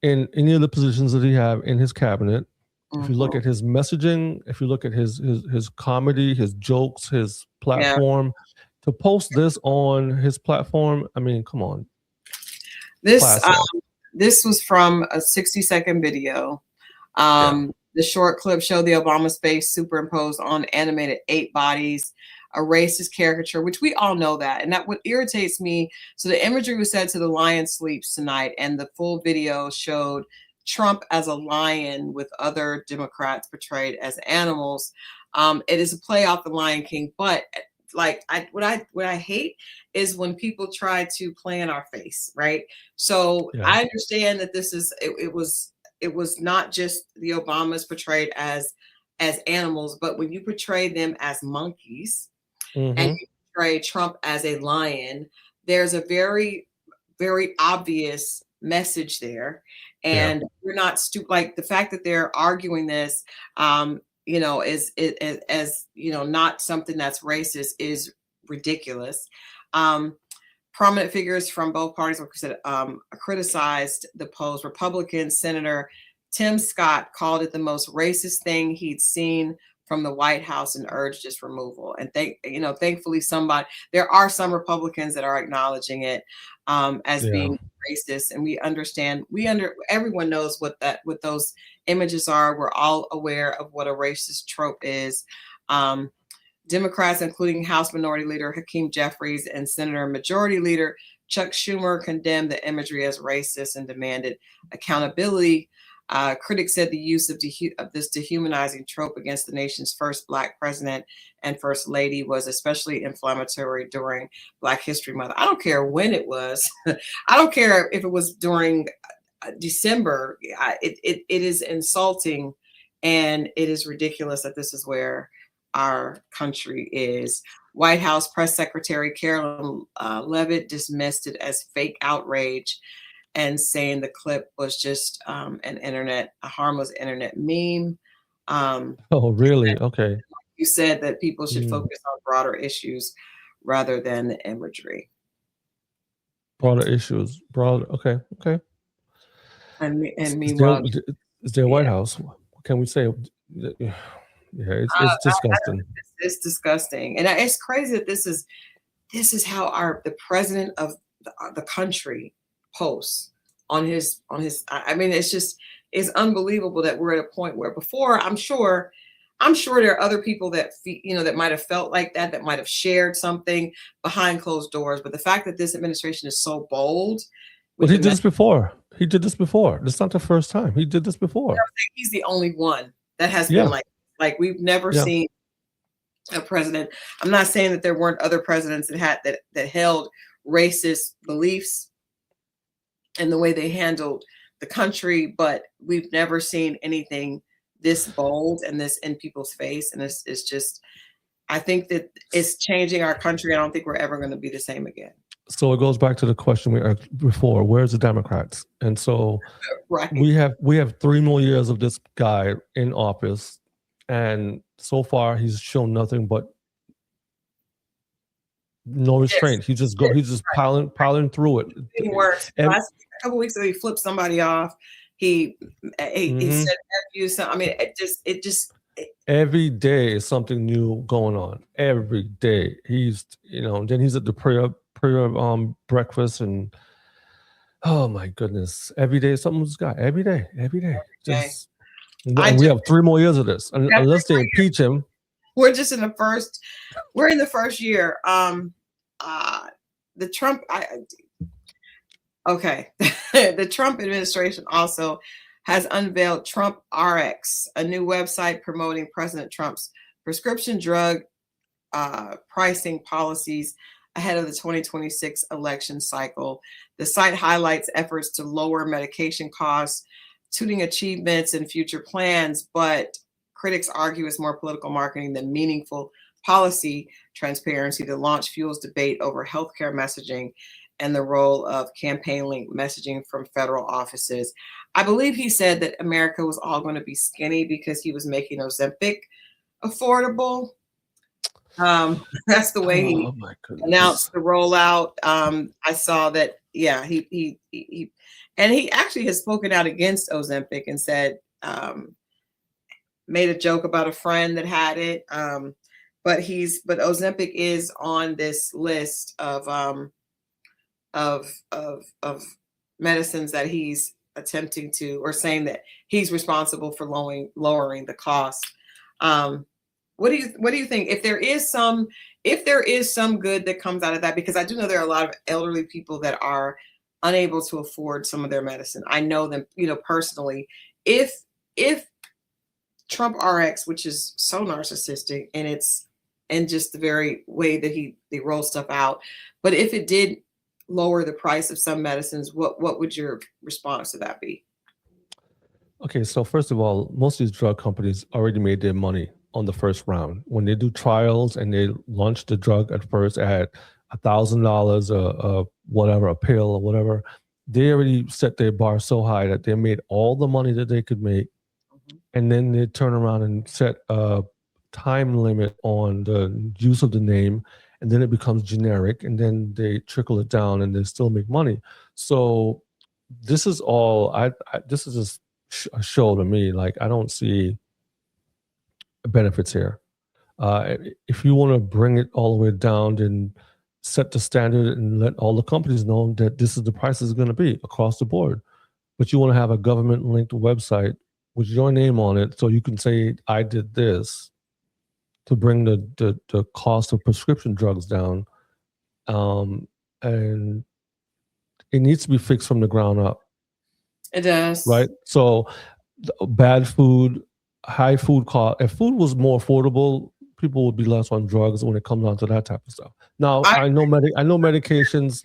in any of the positions that he have in his cabinet. If you look at his messaging, if you look at his comedy, his jokes, his platform, to post this on his platform, I mean, come on. This was from a 60-second video. The short clip showed the Obama's face superimposed on animated ape bodies, a racist caricature, which we all know that. And that what irritates me. So the imagery was said to the lion sleeps tonight, and the full video showed Trump as a lion with other Democrats portrayed as animals. It is a play off the Lion King, but what I hate is when people try to play in our face, right? So I understand that this is it was not just the Obamas portrayed as animals, but when you portray them as monkeys and you portray Trump as a lion, there's a very, very obvious message there. And we're not stupid. Like the fact that they're arguing this, is not something that's racist is ridiculous. Prominent figures from both parties, like I said, criticized the post. Republican Senator Tim Scott called it the most racist thing he'd seen from the White House and urged its removal. And thankfully there are some Republicans that are acknowledging it as being racist. And we understand, everyone knows what those images are. We're all aware of what a racist trope is. Democrats, including House Minority Leader Hakeem Jeffries and Senator Majority Leader Chuck Schumer, condemned the imagery as racist and demanded accountability. Critics said the use of this dehumanizing trope against the nation's first Black president and first lady was especially inflammatory during Black History Month. I don't care when it was. I don't care if it was during December. It is insulting, and it is ridiculous that this is where our country is. White House Press Secretary Carolyn Leavitt dismissed it as fake outrage and saying the clip was just a harmless internet meme. Oh, really? Okay. You said that people should focus on broader issues rather than the imagery. Broader issues. Okay. And Is meanwhile, there White House? What can we say? Yeah, it's disgusting. It's disgusting, and it's crazy that this is how the president of the country posts on his. I mean, it's unbelievable that we're at a point where before, I'm sure there are other people that that might have felt like that might have shared something behind closed doors. But the fact that this administration is so bold. But he did this before. This is not the first time. He did this before. He's the only one that has been like we've never seen a president. I'm not saying that there weren't other presidents that held racist beliefs and the way they handled the country, but we've never seen anything this bold and this in people's face. And it's just, I think that it's changing our country. I don't think we're ever going to be the same again. So it goes back to the question we asked before: where's the Democrats? And so we have 3 more years of this guy in office, and so far he's shown nothing but no restraint. He's just piling through it. It works. A couple weeks ago, he flipped somebody off. He said F you. So I mean, it just every day is something new going on. Every day he's then he's at the prayer breakfast, and oh my goodness, every day something's got every day. Just we have 3 more years of this, unless they impeach him. We're just in the first. We're in the first year. The Trump. The Trump administration also has unveiled Trump RX, a new website promoting President Trump's prescription drug pricing policies ahead of the 2026 election cycle. The site highlights efforts to lower medication costs, touting achievements and future plans, but critics argue it's more political marketing than meaningful policy transparency. The launch fuels debate over healthcare messaging and the role of campaign link messaging from federal offices. I believe he said that America was all going to be skinny because he was making Ozempic affordable. That's the way he announced the rollout. I saw that. Yeah, he actually has spoken out against Ozempic and said, made a joke about a friend that had it. But Ozempic is on this list of medicines that he's attempting to, or saying that he's responsible for lowering the cost. What do you think? If there is some good that comes out of that, because I do know there are a lot of elderly people that are unable to afford some of their medicine. I know them, personally. If Trump RX, which is so narcissistic, and just the very way that they roll stuff out, but if it did lower the price of some medicines, what would your response to that be? Okay, so first of all, most of these drug companies already made their money on the first round. When they do trials and they launch the drug at first at $1,000 whatever, a pill or whatever, they already set their bar so high that they made all the money that they could make. And then they turn around and set a time limit on the use of the name, and then it becomes generic, and then they trickle it down and they still make money. So this is all, this is just a show to me. Like, I don't see benefits here. If you want to bring it all the way down, then set the standard and let all the companies know that this is the price is going to be across the board. But you want to have a government linked website with your name on it, so you can say, I did this to bring the cost of prescription drugs down. And it needs to be fixed from the ground up. It does. Right? So bad food, high food cost. If food was more affordable, people would be less on drugs when it comes down to that type of stuff. Now, I know medications.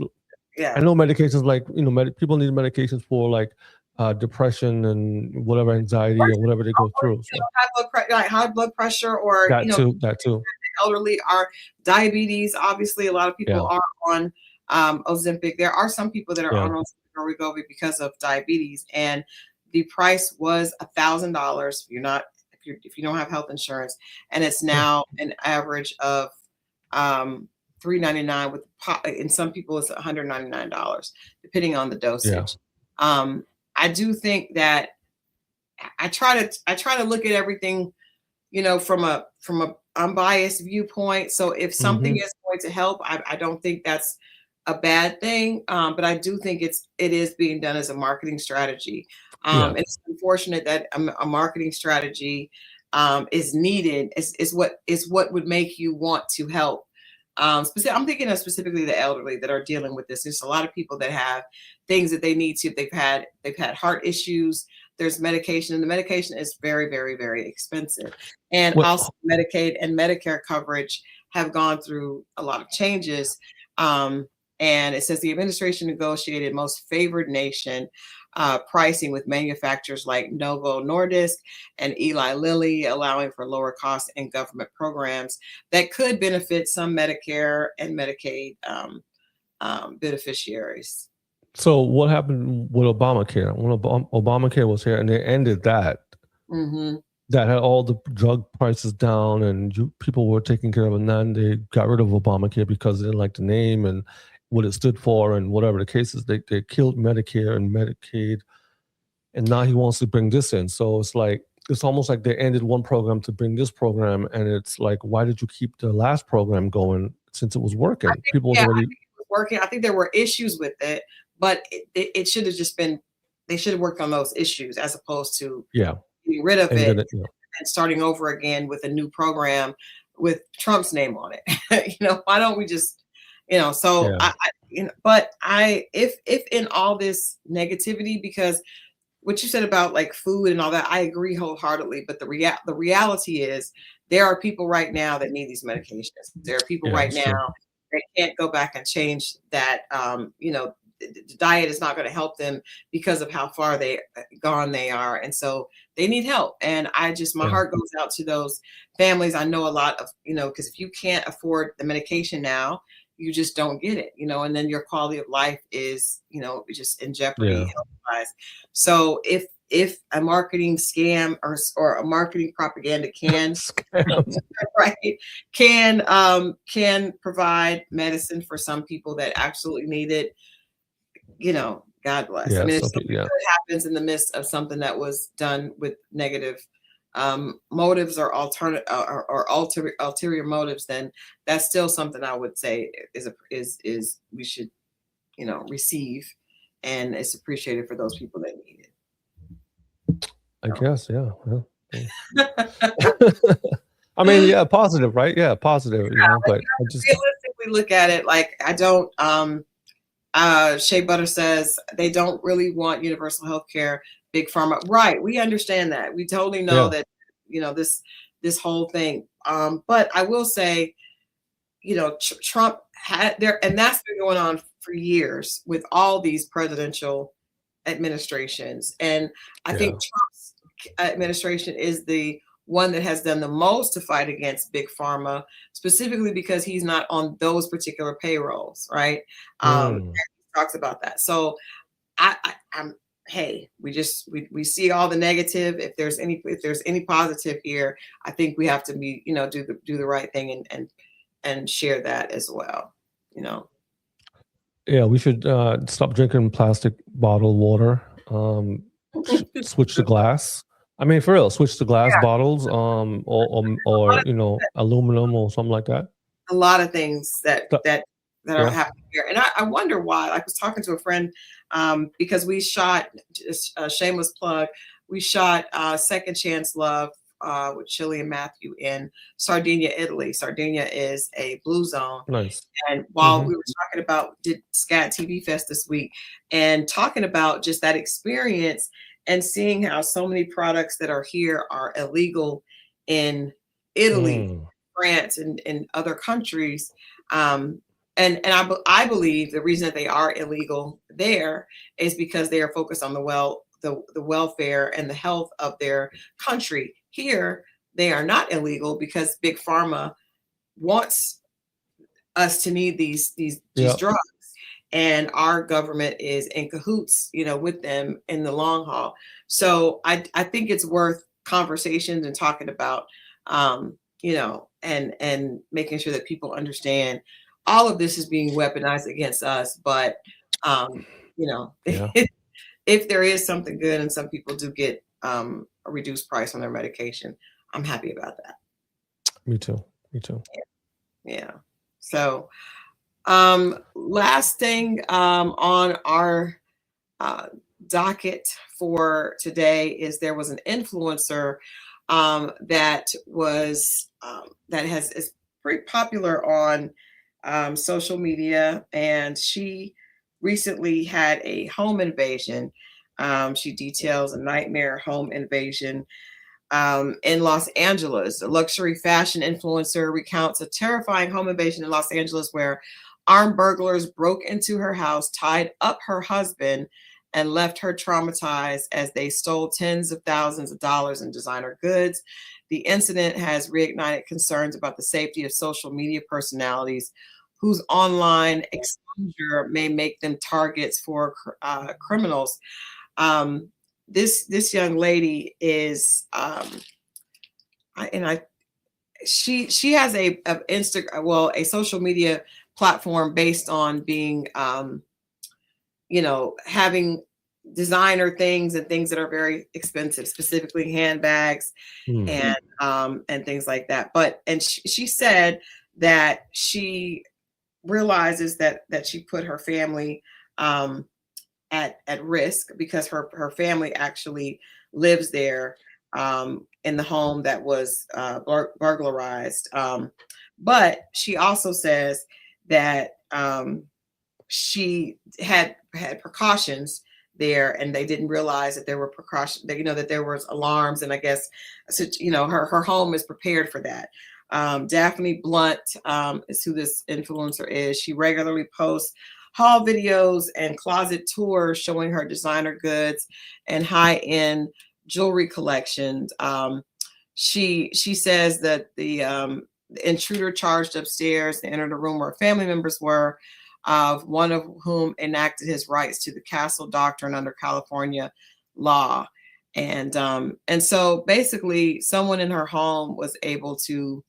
Yeah. I know medications like, people need medications for like depression and whatever, anxiety or whatever they go through. So. High blood pressure, or that too. The elderly, are diabetes. Obviously, a lot of people are on Ozempic. There are some people that are on Ozempic or Wegovy because of diabetes, and the price was $1,000. If if you don't have health insurance, and it's now an average of $3.99 with in some people it's $199 depending on the dosage. I do think that I try to look at everything, from a unbiased viewpoint. So if something is going to help, I don't think that's a bad thing. But I do think it is being done as a marketing strategy. It's unfortunate that a marketing strategy is needed. Is what would make you want to help. I'm thinking of specifically the elderly that are dealing with this. There's a lot of people that have things that they need to. They've had heart issues. There's medication, and the medication is very, very, very expensive. And also Medicaid and Medicare coverage have gone through a lot of changes. And it says the administration negotiated most favored nation pricing with manufacturers like Novo Nordisk and Eli Lilly, allowing for lower costs and government programs that could benefit some Medicare and Medicaid beneficiaries. So what happened with Obamacare? When Obamacare was here and they ended that, that had all the drug prices down and people were taken care of, and then they got rid of Obamacare because they didn't like the name and what it stood for and whatever the case is. They killed Medicare and Medicaid, and now he wants to bring this in. So it's almost like they ended one program to bring this program, and it's like, why did you keep the last program going since it was working? I think it was working. I think there were issues with it, but it should have just been, they should have worked on those issues as opposed to getting rid of it and starting over again with a new program with Trump's name on it. Why don't we just, so if in all this negativity, because what you said about like food and all that, I agree wholeheartedly. But the reality is there are people right now that need these medications. There are people right now that can't go back and change that, the diet is not going to help them because of how far gone they are. And so they need help. And my heart goes out to those families. I know a lot of, because if you can't afford the medication now, you just don't get it, and then your quality of life is, just in jeopardy health-wise. So if a marketing scam or a marketing propaganda can provide medicine for some people that absolutely need it, God bless. I mean, if something good happens in the midst of something that was done with negative motives or ulterior motives, then that's still something I would say is we should, receive, and it's appreciated for those people that need it. I guess, I mean, positive, right? Yeah, positive. But I just realistically look at it like I don't. Shea Butter says they don't really want universal health care, big pharma. Right. We understand that. We totally know that, this whole thing. But I will say, Trump had there, and that's been going on for years with all these presidential administrations. And I think Trump's administration is the one that has done the most to fight against big pharma, specifically because he's not on those particular payrolls, right? He talks about that. So I'm hey, we see all the negative. If there's any positive here, I think we have to be, do the right thing and share that as well, Yeah, we should stop drinking plastic bottled water. Switch to glass. I mean, for real, switch to glass bottles, or aluminum or something like that. A lot of things that are happening here, and I wonder why. I was talking to a friend because we shot a shameless plug. We shot Second Chance Love with Chili and Matthew in Sardinia, Italy. Sardinia is a blue zone. Nice. And while we were talking about did SCAD TV Fest this week, and talking about just that experience. And seeing how so many products that are here are illegal in Italy, France, and other countries. And I believe the reason that they are illegal there is because they are focused on the welfare and the health of their country. Here, they are not illegal because Big Pharma wants us to need these drugs. And our government is in cahoots, with them in the long haul. So I think it's worth conversations and talking about, you know, and making sure that people understand all of this is being weaponized against us. But, you know, Yeah. if there is something good and some people do get a reduced price on their medication, I'm happy about that. Me too. Me too. Yeah. So, last thing on our docket for today is there was an influencer that was is pretty popular on social media, and she recently had a home invasion. She details a nightmare home invasion in Los Angeles. A luxury fashion influencer recounts a terrifying home invasion in Los Angeles where armed burglars broke into her house, tied up her husband, and left her traumatized as they stole tens of thousands of dollars in designer goods. The incident has reignited concerns about the safety of social media personalities whose online exposure may make them targets for criminals. This young lady is she has a social media platform based on being you know, having designer things and things that are very expensive, specifically handbags and things like that. But she said that she realizes that she put her family at risk because her family actually lives there in the home that was burglarized. But she also says that she had precautions there, and they didn't realize that there were precautions, that, you know, that there was alarms, and I guess, so, you know, her home is prepared for that. Daphne Blunt is who this influencer is. She regularly posts haul videos and closet tours showing her designer goods and high-end jewelry collections. She says that the intruder charged upstairs to enter the room where family members were, one of whom enacted his rights to the castle doctrine under California law. And so basically someone in her home was able to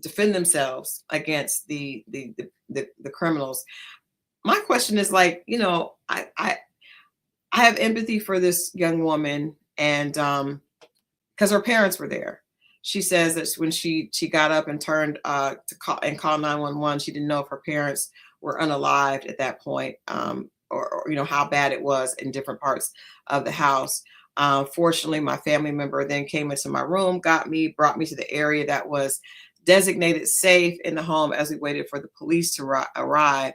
defend themselves against the criminals. My question is, like, you know, I have empathy for this young woman, and because her parents were there. She says that when she got up and turned to call 911, she didn't know if her parents were unalived at that point, or you know how bad it was in different parts of the house. Fortunately, my family member then came into my room, brought me to the area that was designated safe in the home as we waited for the police to arrive.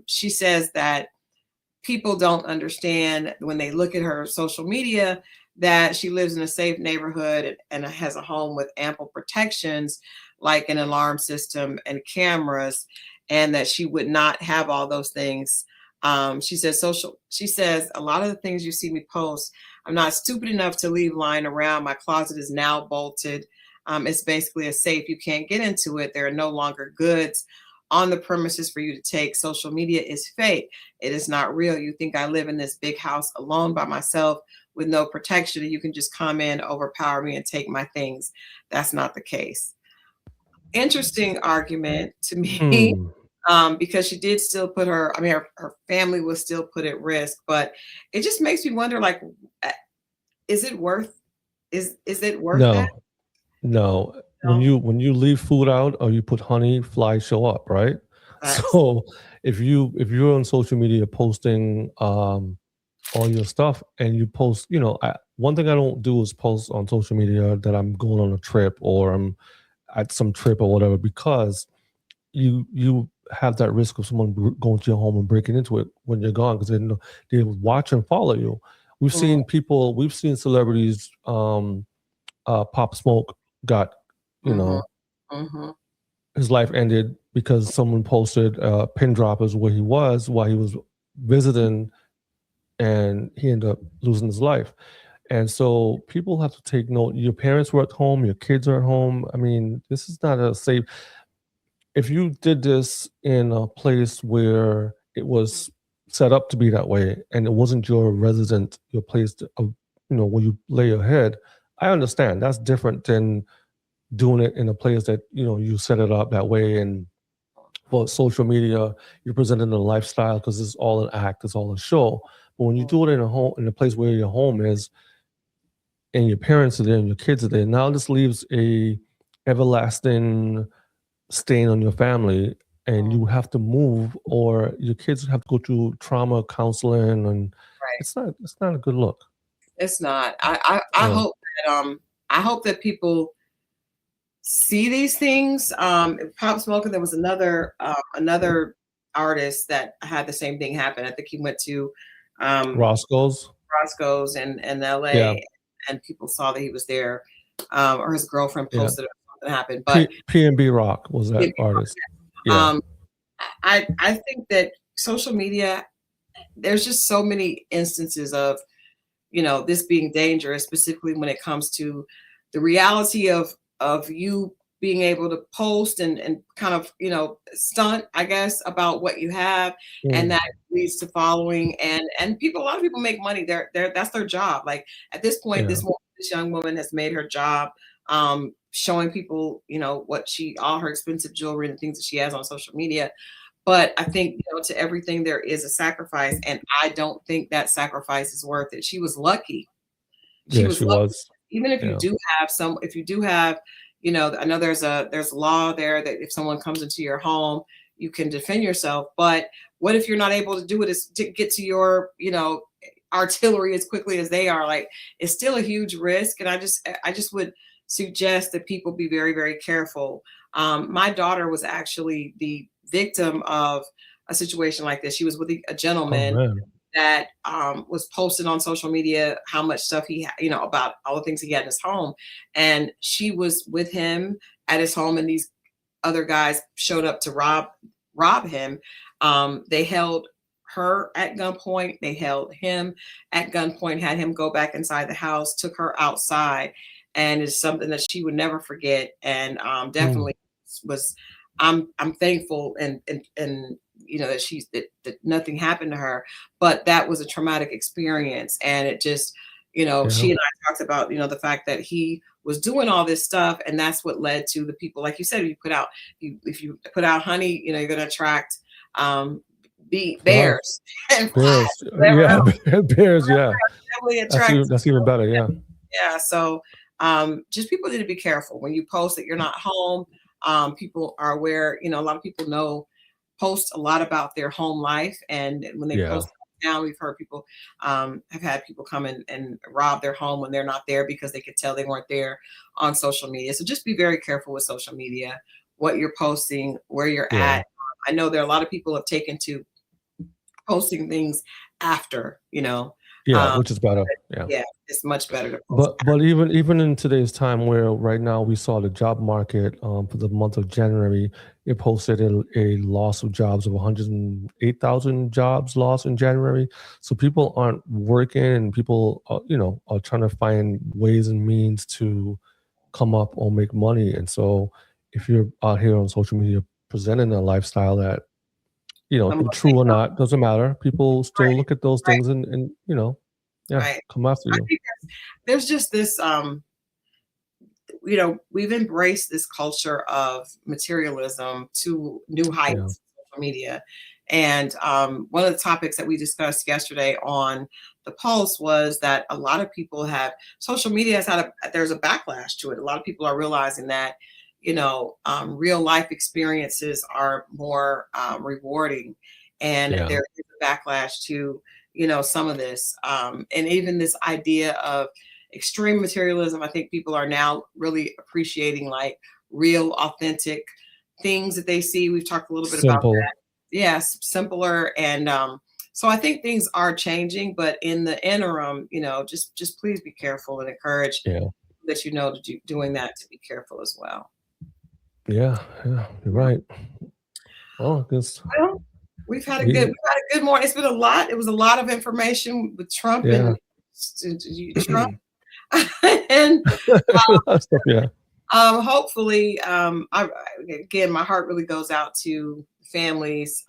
She says that people don't understand when they look at her social media that she lives in a safe neighborhood and has a home with ample protections like an alarm system and cameras, and that she would not have all those things. She says a lot of the things you see me post, I'm not stupid enough to leave lying around. My closet is now bolted. It's basically a safe. You can't get into it. There are no longer goods on the premises for you to take. Social media is fake. It is not real. You think I live in this big house alone by myself with no protection, and you can just come in, overpower me, and take my things. That's not the case. Interesting argument to me, because she did still put her family was still put at risk, but it just makes me wonder, like, is it worth that? No. When you leave food out or you put honey, flies show up, right? Facts. So if you're on social media posting all your stuff and you post, you know, one thing I don't do is post on social media that I'm going on a trip or I'm at some trip or whatever, because you have that risk of someone going to your home and breaking into it when you're gone, because they watch and follow you. We've seen celebrities, Pop Smoke got, you know, his life ended because someone posted pin droppers where he was while he was visiting, and he ended up losing his life. And so people have to take note. Your parents were at home, your kids are at home. I mean, this is not a safe. If you did this in a place where it was set up to be that way and it wasn't your place of when you lay your head. I understand that's different than doing it in a place that you set it up that way. And for social media, you're presenting a lifestyle because it's all an act, it's all a show. But when you do it in a home, in a place where your home is, and your parents are there and your kids are there, now this leaves a everlasting stain on your family, and you have to move, or your kids have to go through trauma counseling, and Right. it's not a good look. It's not. I hope that I hope that people see these things. Pop Smoke, there was another artist that had the same thing happen. I think he went to Roscoe's in LA, Yeah. and people saw that he was there, or his girlfriend Yeah. posted or something happened. But P&B Rock was that artist. Yeah. I think that social media, there's just so many instances of this being dangerous, specifically when it comes to the reality of you being able to post and kind of stunt, I guess, about what you have, and that leads to following, and people, a lot of people make money. That's their job. Like at this point, this young woman has made her job showing people all her expensive jewelry and things that she has on social media. But I think, to everything there is a sacrifice, and I don't think that sacrifice is worth it. She was lucky. She was lucky. Even if you do have I know there's a law there that if someone comes into your home, you can defend yourself. But what if you're not able to do it, is to get to your, artillery as quickly as they are? Like, it's still a huge risk. And I just would suggest that people be very, very careful. My daughter was actually the victim of a situation like this. She was with a gentleman that was posting on social media how much stuff he had, about all the things he had in his home. And she was with him at his home, and these other guys showed up to rob him. They held her at gunpoint. They held him at gunpoint, had him go back inside the house, took her outside. And it's something that she would never forget. And definitely was, I'm thankful and that nothing happened to her, but that was a traumatic experience. And it just, she and I talked about, the fact that he was doing all this stuff, and that's what led to the people, like you said, if you put out honey, you're going to attract bears. And bears. Bears. Yeah. That's even better. Yeah. Yeah. So just people need to be careful when you post that you're not home. People are aware, a lot of people post a lot about their home life, and when they post now, we've heard people have had people come in and rob their home when they're not there because they could tell they weren't there on social media. So just be very careful with social media, what you're posting, where you're at. I know there are a lot of people have taken to posting things after, which is better. Yeah, it's much better to post. But even in today's time, where right now we saw the job market for the month of January, it posted a loss of jobs of 108,000 jobs lost in January. So people aren't working, and people are trying to find ways and means to come up or make money. And so if you're out here on social media presenting a lifestyle that true or not, doesn't matter. People still look at those things and come after you. I think there's just this, we've embraced this culture of materialism to new heights on social media. And one of the topics that we discussed yesterday on the Pulse was that a lot of people social media has there's a backlash to it. A lot of people are realizing that real life experiences are more rewarding, and there is a backlash to some of this, and even this idea of extreme materialism. I think people are now really appreciating like real, authentic things that they see. We've talked a little bit about that. Yes, simpler, and so I think things are changing. But in the interim, just please be careful and encourage that doing that to be careful as well. Yeah, you're right. Well, we've had a good morning. It's been a lot. It was a lot of information with Trump and Trump, and hopefully, again, my heart really goes out to families.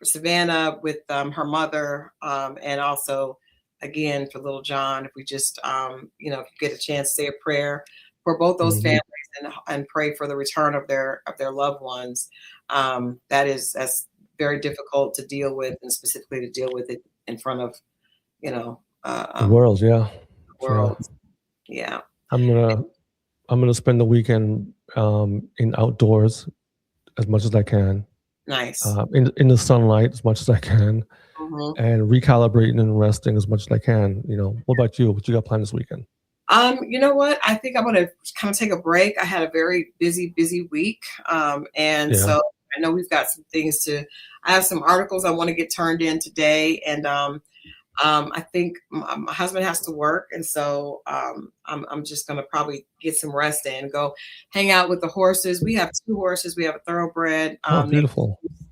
Savannah with her mother, and also again, for little John, if we just, you know, if you get a chance, say a prayer for both those Mhm. families and pray for the return of their loved ones. That's very difficult to deal with, and specifically to deal with it in front of, you know, The world, yeah. the world. Yeah. I'm gonna spend the weekend in outdoors as much as I can, Nice. in the sunlight as much as I can, Mhm. and recalibrating and resting as much as I can. You know, what about you? What you got planned this weekend? You know what? I think I'm gonna kind of take a break. I had a very busy week. And Yeah. so I know we've got some things I have some articles I want to get turned in today. And I think my husband has to work. And so I'm just gonna probably get some rest in, go hang out with the horses. We have 2 horses. We have a thoroughbred Oh, named beautiful. Cruz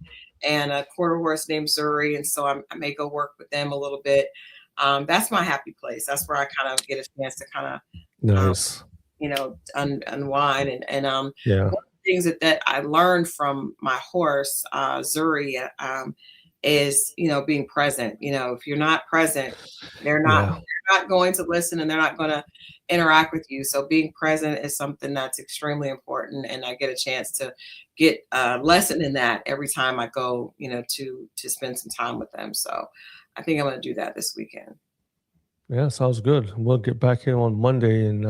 and a quarter horse named Zuri. And so I may go work with them a little bit. That's my happy place. That's where I kind of get a chance to kind of, Nice. you know, unwind. And Yeah. one of the things that I learned from my horse, Zuri, is, you know, being present. You know, if you're not present, they're Yeah. not going to listen, and they're not going to interact with you. So being present is something that's extremely important. And I get a chance to get a lesson in that every time I go, you know, to spend some time with them. So I think I'm going to do that this weekend. Yeah, sounds good. We'll get back here on Monday and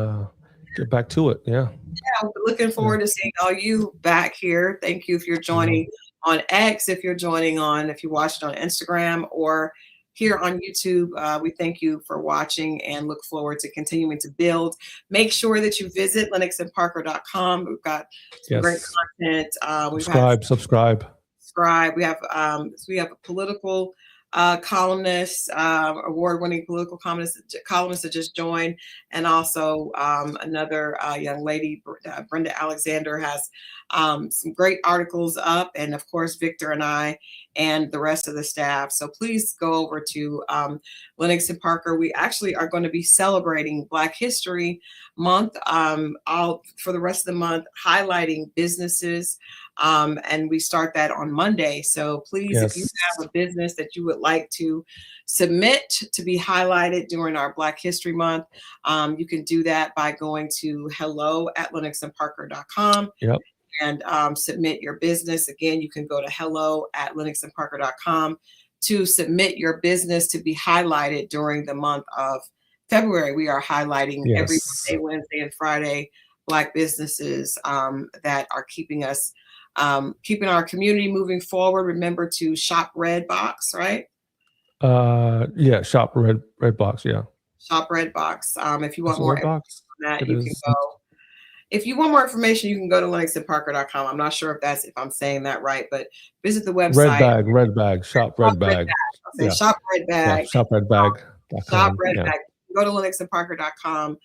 get back to it. Yeah. Yeah, I'm looking forward to seeing all you back here. Thank you if you're joining on X, if you're watched on Instagram or here on YouTube. We thank you for watching and look forward to continuing to build. Make sure that you visit lennoxandparker.com. We've got some great content. Subscribe. We have a political columnist, award-winning political columnist that just joined, and also another young lady, Brenda Alexander, has some great articles up, and of course Victor and I and the rest of the staff. So please go over to Lennox and Parker. We actually are going to be celebrating Black History Month all for the rest of the month, highlighting businesses. And we start that on Monday. So please, if you have a business that you would like to submit to be highlighted during our Black History Month, you can do that by going to hello@lennoxandparker.com. Yep. And submit your business. Again, you can go to hello@lennoxandparker.com to submit your business to be highlighted during the month of February. We are highlighting every Monday, Wednesday, and Friday Black businesses that are keeping our community moving forward. Remember to shop Redbox, right? Shop Redbox. Yeah. Shop Redbox. If you want more information on that, you can go. If you want more information, you can go to lennoxandparker.com. I'm not sure if I'm saying that right, but visit the website. Red bag. Shop Red Bag. Okay, Shop Red Bag. Shop Red Bag. Shop Red Bag. Go to lennoxandparker.com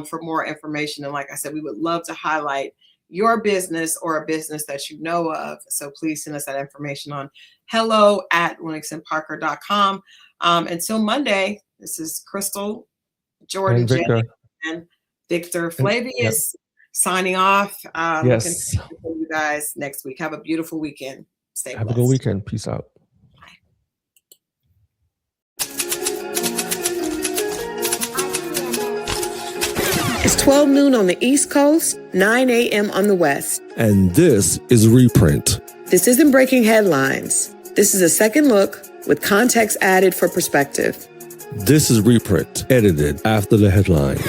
for more information. And like I said, we would love to highlight your business or a business that you know of. So please send us that information on hello@lennoxandparker.com. Until Monday, this is Crystal, Jordan, and Victor. and Victor Flavius. Signing off. Yes. We'll see you guys next week. Have a beautiful weekend. Stay blessed. Have a good weekend. Peace out. It's 12 noon on the East Coast, 9 a.m. on the West. And this is Reprint. This isn't breaking headlines. This is a second look with context added for perspective. This is Reprint, edited after the headlines.